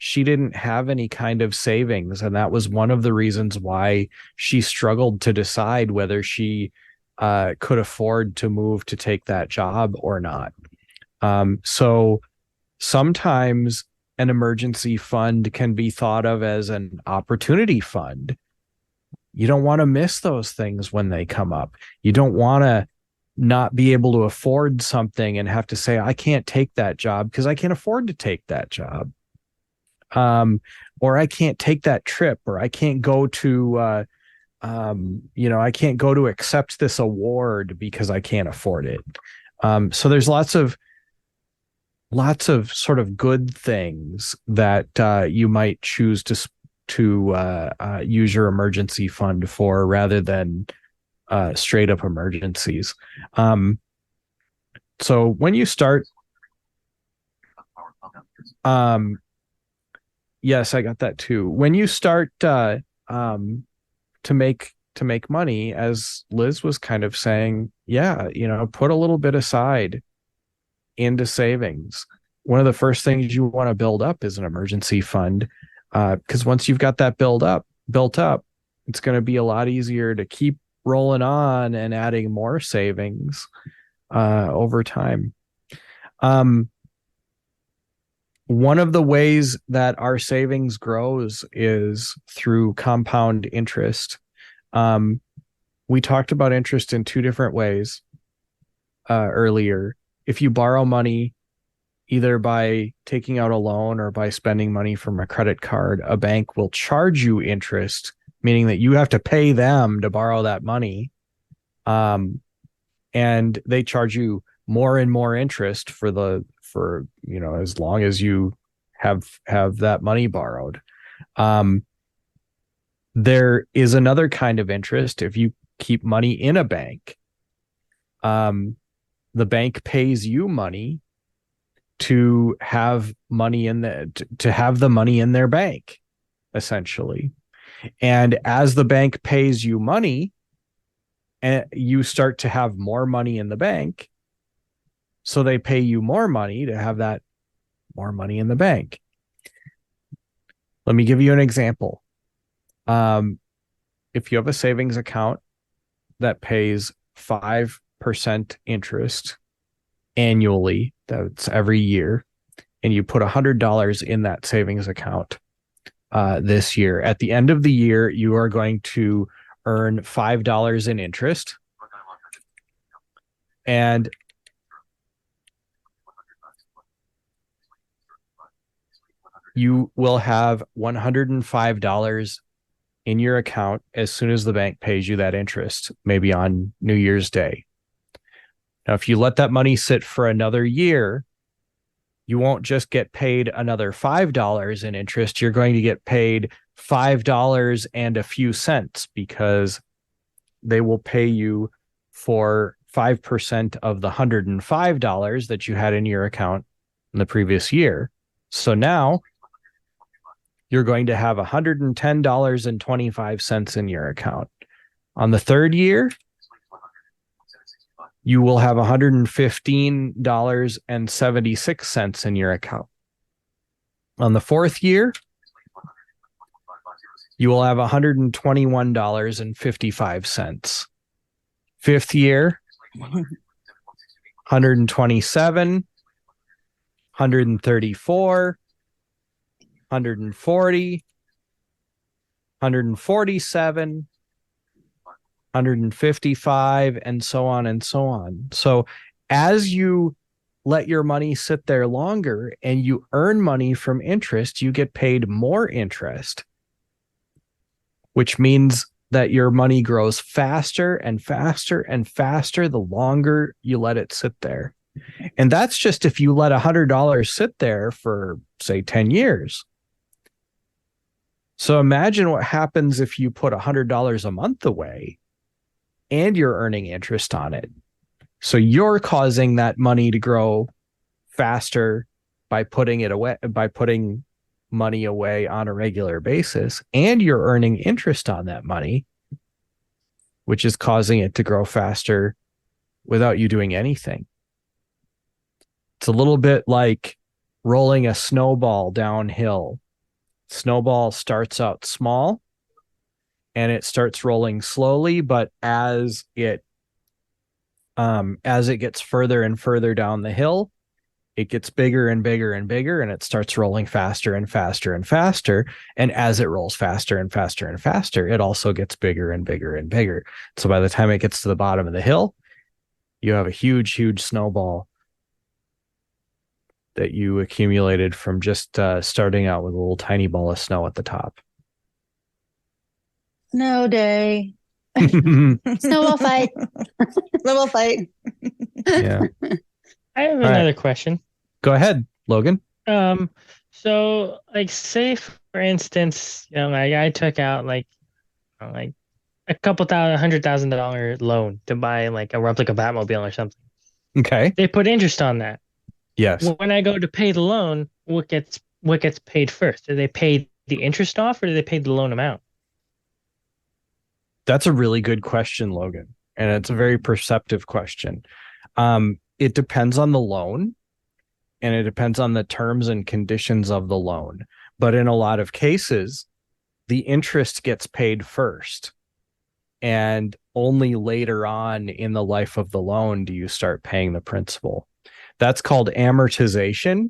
J: She didn't have any kind of savings, and that was one of the reasons why she struggled to decide whether she could afford to move to take that job or not. So sometimes an emergency fund can be thought of as an opportunity fund. You don't want to miss those things when they come up. You don't want to not be able to afford something and have to say, I can't take that job because I can't afford to take that job. Or I can't take that trip, or I can't go to, I can't go to accept this award because I can't afford it. So there's lots of sort of good things that you might choose to use your emergency fund for, rather than straight up emergencies. So when you start, yes, I got that too. When you start to make money, as Liz was kind of saying, put a little bit aside into savings. One of the first things you want to build up is an emergency fund, because once you've got that built up, it's going to be a lot easier to keep rolling on and adding more savings over time. One of the ways that our savings grows is through compound interest. We talked about interest in two different ways earlier. If you borrow money, either by taking out a loan or by spending money from a credit card, a bank will charge you interest, meaning that you have to pay them to borrow that money. And they charge you more and more interest for as long as you have that money borrowed. There is another kind of interest if you keep money in a bank. The bank pays you money to have money to have the money in their bank, essentially. And as the bank pays you money, and you start to have more money in the bank. So they pay you more money to have that more money in the bank. Let me give you an example. If you have a savings account that pays 5% interest annually, that's every year, and you put $100 in that savings account this year, at the end of the year, you are going to earn $5 in interest. And you will have $105 in your account as soon as the bank pays you that interest, maybe on New Year's Day. Now, if you let that money sit for another year, you won't just get paid another $5 in interest. You're going to get paid $5 and a few cents, because they will pay you for 5% of the $105 that you had in your account in the previous year. So now you're going to have $110.25 in your account. On the third year, you will have $115.76 in your account. On the fourth year, you will have $121.55. Fifth year, 127, 134, 140, 147, 155, and so on and so on. So as you let your money sit there longer and you earn money from interest, you get paid more interest, which means that your money grows faster and faster and faster the longer you let it sit there. And that's just if you let $100 sit there for, say, 10 years. So imagine what happens if you put $100 a month away and you're earning interest on it. So you're causing that money to grow faster by putting it away, by putting money away on a regular basis, and you're earning interest on that money, which is causing it to grow faster without you doing anything. It's a little bit like rolling a snowball downhill. Snowball starts out small and it starts rolling slowly, but as it gets further and further down the hill, it gets bigger and bigger and bigger, and it starts rolling faster and faster and faster. And as it rolls faster and faster and faster, it also gets bigger and bigger and bigger. So by the time it gets to the bottom of the hill, you have a huge, huge snowball that you accumulated from just starting out with a little tiny ball of snow at the top.
N: Snow day. Snowball fight. Snowball fight.
J: Yeah.
L: I have another question.
J: Go ahead, Logan.
L: So like, say for instance, like I took out like a couple $100,000 loan to buy like a replica Batmobile or something.
J: Okay.
L: They put interest on that.
J: Yes.
L: When I go to pay the loan, what gets paid first? Do they pay the interest off, or do they pay the loan amount?
J: That's a really good question, Logan. And it's a very perceptive question. It depends on the loan, and it depends on the terms and conditions of the loan. But in a lot of cases, the interest gets paid first. And only later on in the life of the loan do you start paying the principal. That's called amortization.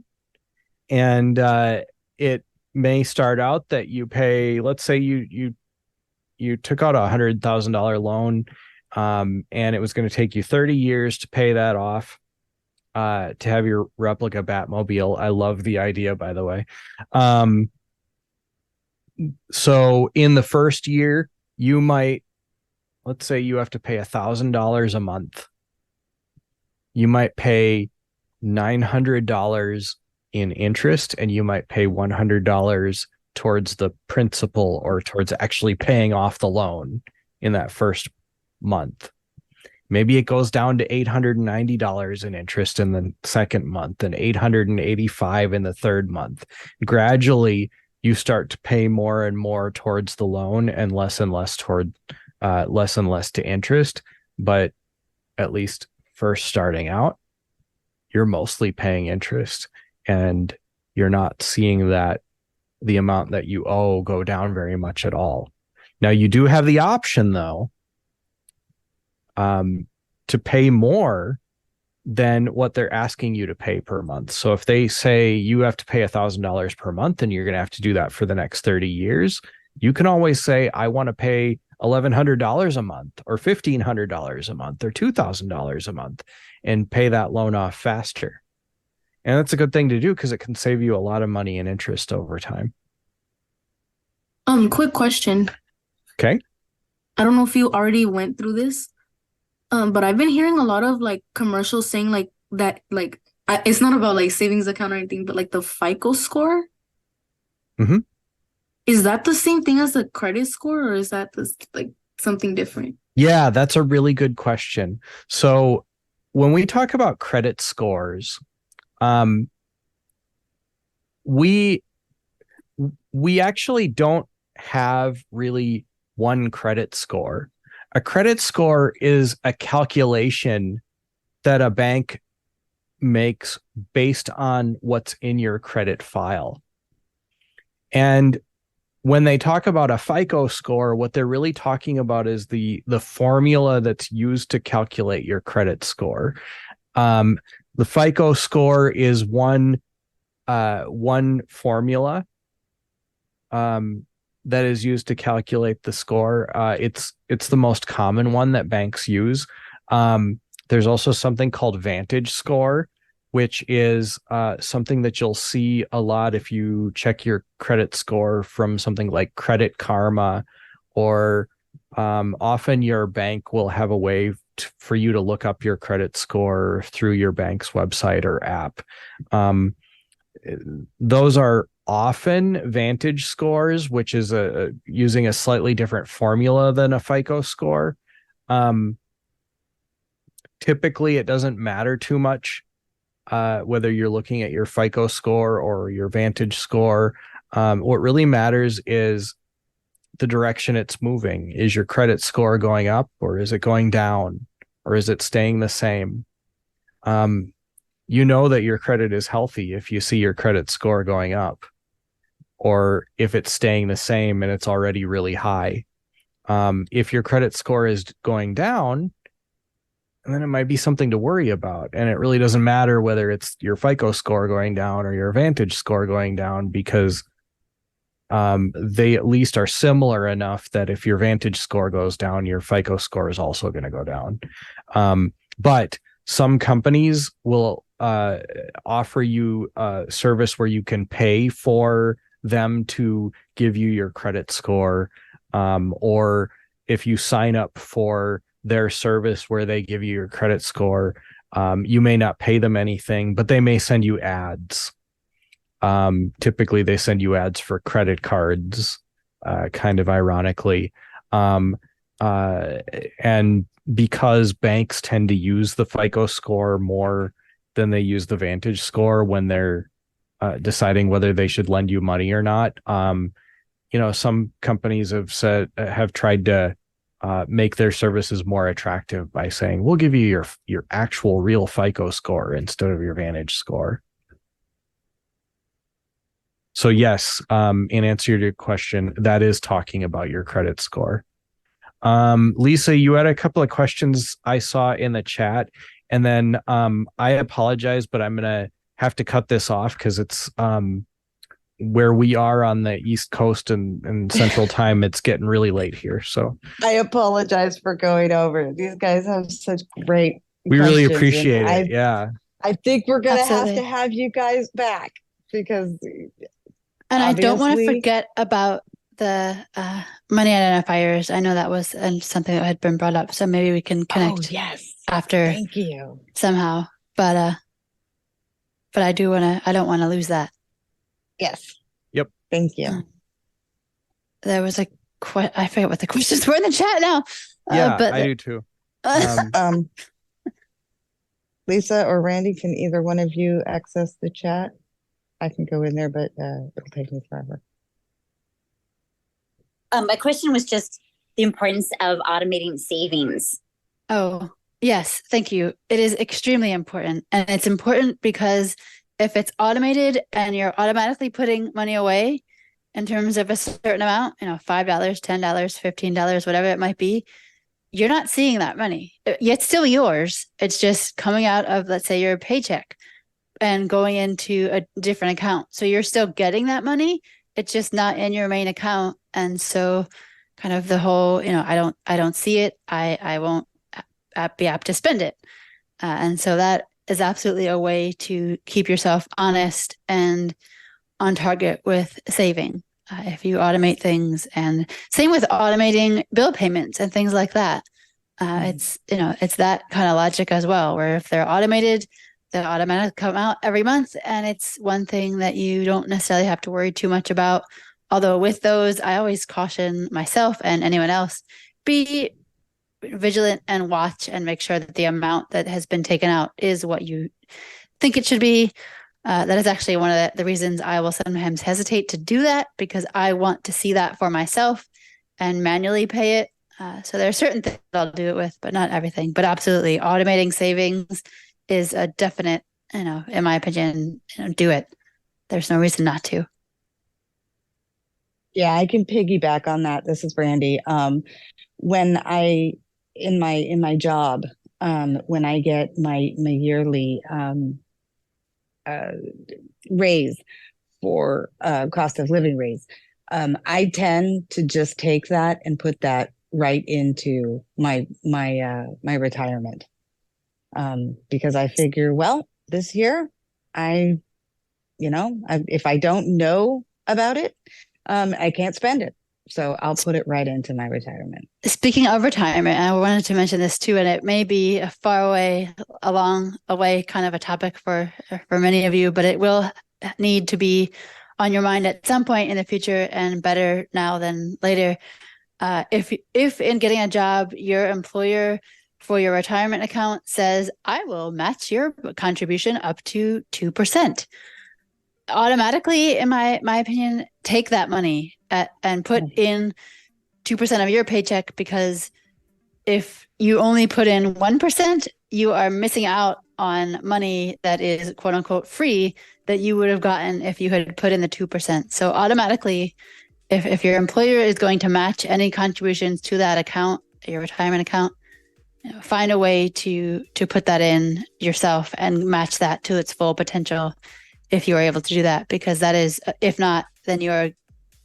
J: And it may start out that you pay, let's say you took out a $100,000 loan, and it was going to take you 30 years to pay that off, to have your replica Batmobile. I love the idea, by the way. So in the first year, you might, let's say you have to pay $1,000 a month. You might pay $900 in interest, and you might pay $100 towards the principal, or towards actually paying off the loan in that first month. Maybe it goes down to $890 in interest in the second month, and $885 in the third month. Gradually, you start to pay more and more towards the loan, and less to interest, but at least first starting out, you're mostly paying interest, and you're not seeing that the amount that you owe go down very much at all. Now, you do have the option, though, to pay more than what they're asking you to pay per month. So if they say you have to pay $1,000 per month and you're going to have to do that for the next 30 years, you can always say, I want to pay $1,100 a month or $1,500 a month or $2,000 a month and pay that loan off faster. And that's a good thing to do because it can save you a lot of money and interest over time.
O: Quick question.
J: Okay.
O: I don't know if you already went through this, but I've been hearing a lot of like commercials saying like that, like it's not about like savings account or anything, but like the FICO score.
J: Mm-hmm.
O: Is that the same thing as the credit score, or is that like something different?
J: Yeah, that's a really good question. So when we talk about credit scores, we actually don't have really one credit score. A credit score is a calculation that a bank makes based on what's in your credit file. And when they talk about a FICO score, what they're really talking about is the formula that's used to calculate your credit score. The FICO score is one formula that is used to calculate the score. It's the most common one that banks use. There's also something called Vantage Score, which is something that you'll see a lot if you check your credit score from something like Credit Karma, or often your bank will have a way for you to look up your credit score through your bank's website or app. Those are often Vantage scores, which is using a slightly different formula than a FICO score. Typically, it doesn't matter too much whether you're looking at your FICO score or your Vantage score. What really matters is the direction it's moving. Is your credit score going up, or is it going down, or is it staying the same? You know that your credit is healthy if you see your credit score going up, or if it's staying the same and it's already really high. If your credit score is going down, then it might be something to worry about. And it really doesn't matter whether it's your FICO score going down or your Vantage score going down, because they at least are similar enough that if your Vantage score goes down, your FICO score is also going to go down. But some companies will offer you a service where you can pay for them to give you your credit score, or if you sign up for their service where they give you your credit score, you may not pay them anything, but they may send you ads. Typically they send you ads for credit cards, kind of ironically. And because banks tend to use the FICO score more than they use the Vantage score when they're deciding whether they should lend you money or not, some companies have tried to make their services more attractive by saying, we'll give you your actual real FICO score instead of your Vantage score. So yes, in answer to your question, that is talking about your credit score. Lisa, you had a couple of questions I saw in the chat, and then I apologize, but I'm going to have to cut this off because it's where we are on the East Coast and Central Time. It's getting really late here. So
P: I apologize for going over. These guys have such great
J: we
P: questions,
J: really appreciate it. Yeah.
P: I think we're going to
N: Absolutely.
P: have you guys back because
N: And I don't want to
P: obviously-
N: forget about the money identifiers. I know that was something that had been brought up, so maybe we can connect after.
P: Thank you.
N: Somehow. But I don't want to lose that.
P: Yes.
J: Yep.
P: Thank you.
N: There was I forget what the questions were in the chat now.
J: Yeah,
N: but
J: I do too.
P: Lisa or Randy, can either one of you access the chat? I can go in there, but it'll take me forever.
R: My question was just the importance of automating savings
N: Oh, yes. Thank you. It is extremely important. And it's important because if it's automated and you're automatically putting money away in terms of a certain amount, $5, $10, $15, whatever it might be, you're not seeing that money. It's still yours. It's just coming out of, let's say, your paycheck and going into a different account. So you're still getting that money. It's just not in your main account. And so kind of the whole, I don't see it. I won't be apt to spend it. And so that is absolutely a way to keep yourself honest and on target with saving. If you automate things, and same with automating bill payments and things like that. It's that kind of logic as well, where if they're automated, they automatically come out every month, and it's one thing that you don't necessarily have to worry too much about. Although with those, I always caution myself and anyone else, be vigilant and watch and make sure that the amount that has been taken out is what you think it should be. That is actually one of the reasons I will sometimes hesitate to do that, because I want to see that for myself and manually pay it. So there are certain things I'll do it with, but not everything. But absolutely, automating savings is a definite, in my opinion, do it. There's no reason not to.
P: Yeah, I can piggyback on that. This is Brandy. When I in my job, when I get my yearly raise for cost of living raise, I tend to just take that and put that right into my retirement, because I figure, well, this year if I don't know about it, I can't spend it. So I'll put it right into my retirement.
N: Speaking of retirement, I wanted to mention this too, and it may be a far away, along a way kind of a topic for many of you, but it will need to be on your mind at some point in the future, and better now than later. If in getting a job, your employer for your retirement account says, I will match your contribution up to 2%. Automatically, in my opinion, take that money and put in 2% of your paycheck, because if you only put in 1%, you are missing out on money that is quote unquote free that you would have gotten if you had put in the 2%. So automatically, if your employer is going to match any contributions to that account, your retirement account, find a way to put that in yourself and match that to its full potential, if you are able to do that, because that is, if not, then you're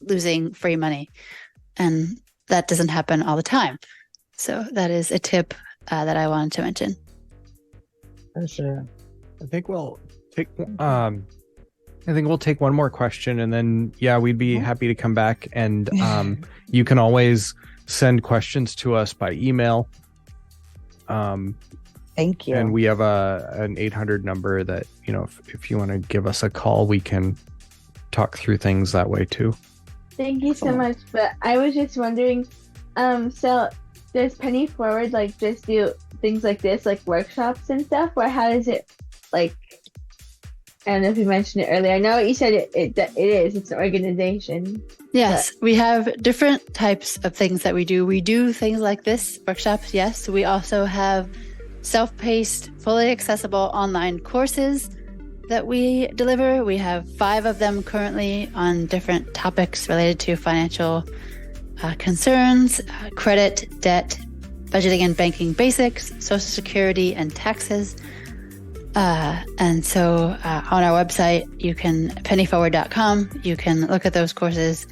N: losing free money. And that doesn't happen all the time. So that is a tip that I wanted to mention.
P: For sure.
J: I think we'll take one more question, and then we'd be happy to come back, and you can always send questions to us by email.
P: Thank you.
J: And we have an 800 number that, if you want to give us a call, we can talk through things that way too.
D: Thank you so much. But I was just wondering, so does Penny Forward just do things like this, like workshops and stuff, or how does it I don't know if you mentioned it earlier. I know you said it's an organization.
N: Yes, we have different types of things that we do. We do things like this, workshops, yes. We also have self-paced, fully accessible online courses that we deliver. We have 5 of them currently on different topics related to financial concerns, credit, debt, budgeting and banking basics, Social Security, and taxes. And so on our website, you can, pennyforward.com, you can look at those courses.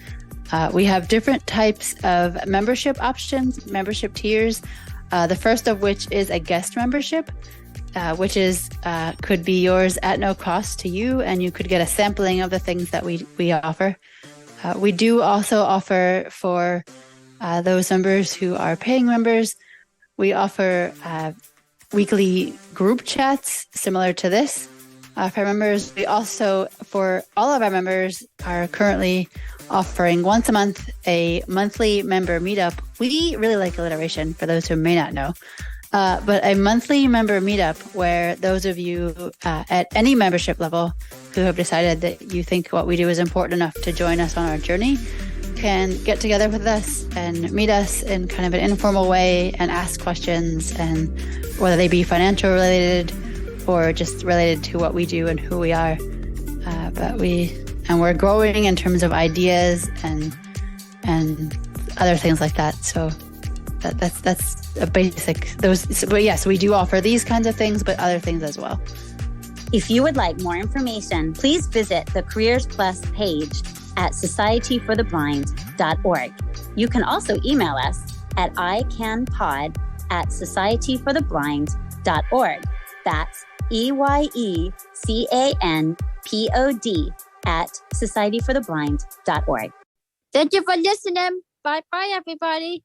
N: We have different types of membership options, membership tiers. The first of which is a guest membership, which is could be yours at no cost to you, and you could get a sampling of the things that we offer. We do also offer for those members who are paying members, we offer weekly group chats similar to this for members. We also, for all of our members, are currently offering once a month a monthly member meetup. We really like alliteration, for those who may not know. But a monthly member meetup where those of you at any membership level who have decided that you think what we do is important enough to join us on our journey can get together with us and meet us in kind of an informal way and ask questions, and whether they be financial related or just related to what we do and who we are. But we're growing in terms of ideas and other things like that. So that's a basic those. But yes, we do offer these kinds of things, but other things as well.
R: If you would like more information, please visit the Careers Plus page at societyfortheblind.org. You can also email us at eyecanpod@societyfortheblind.org. That's EYECANPOD @societyfortheblind.org.
S: Thank you for listening. Bye bye, everybody.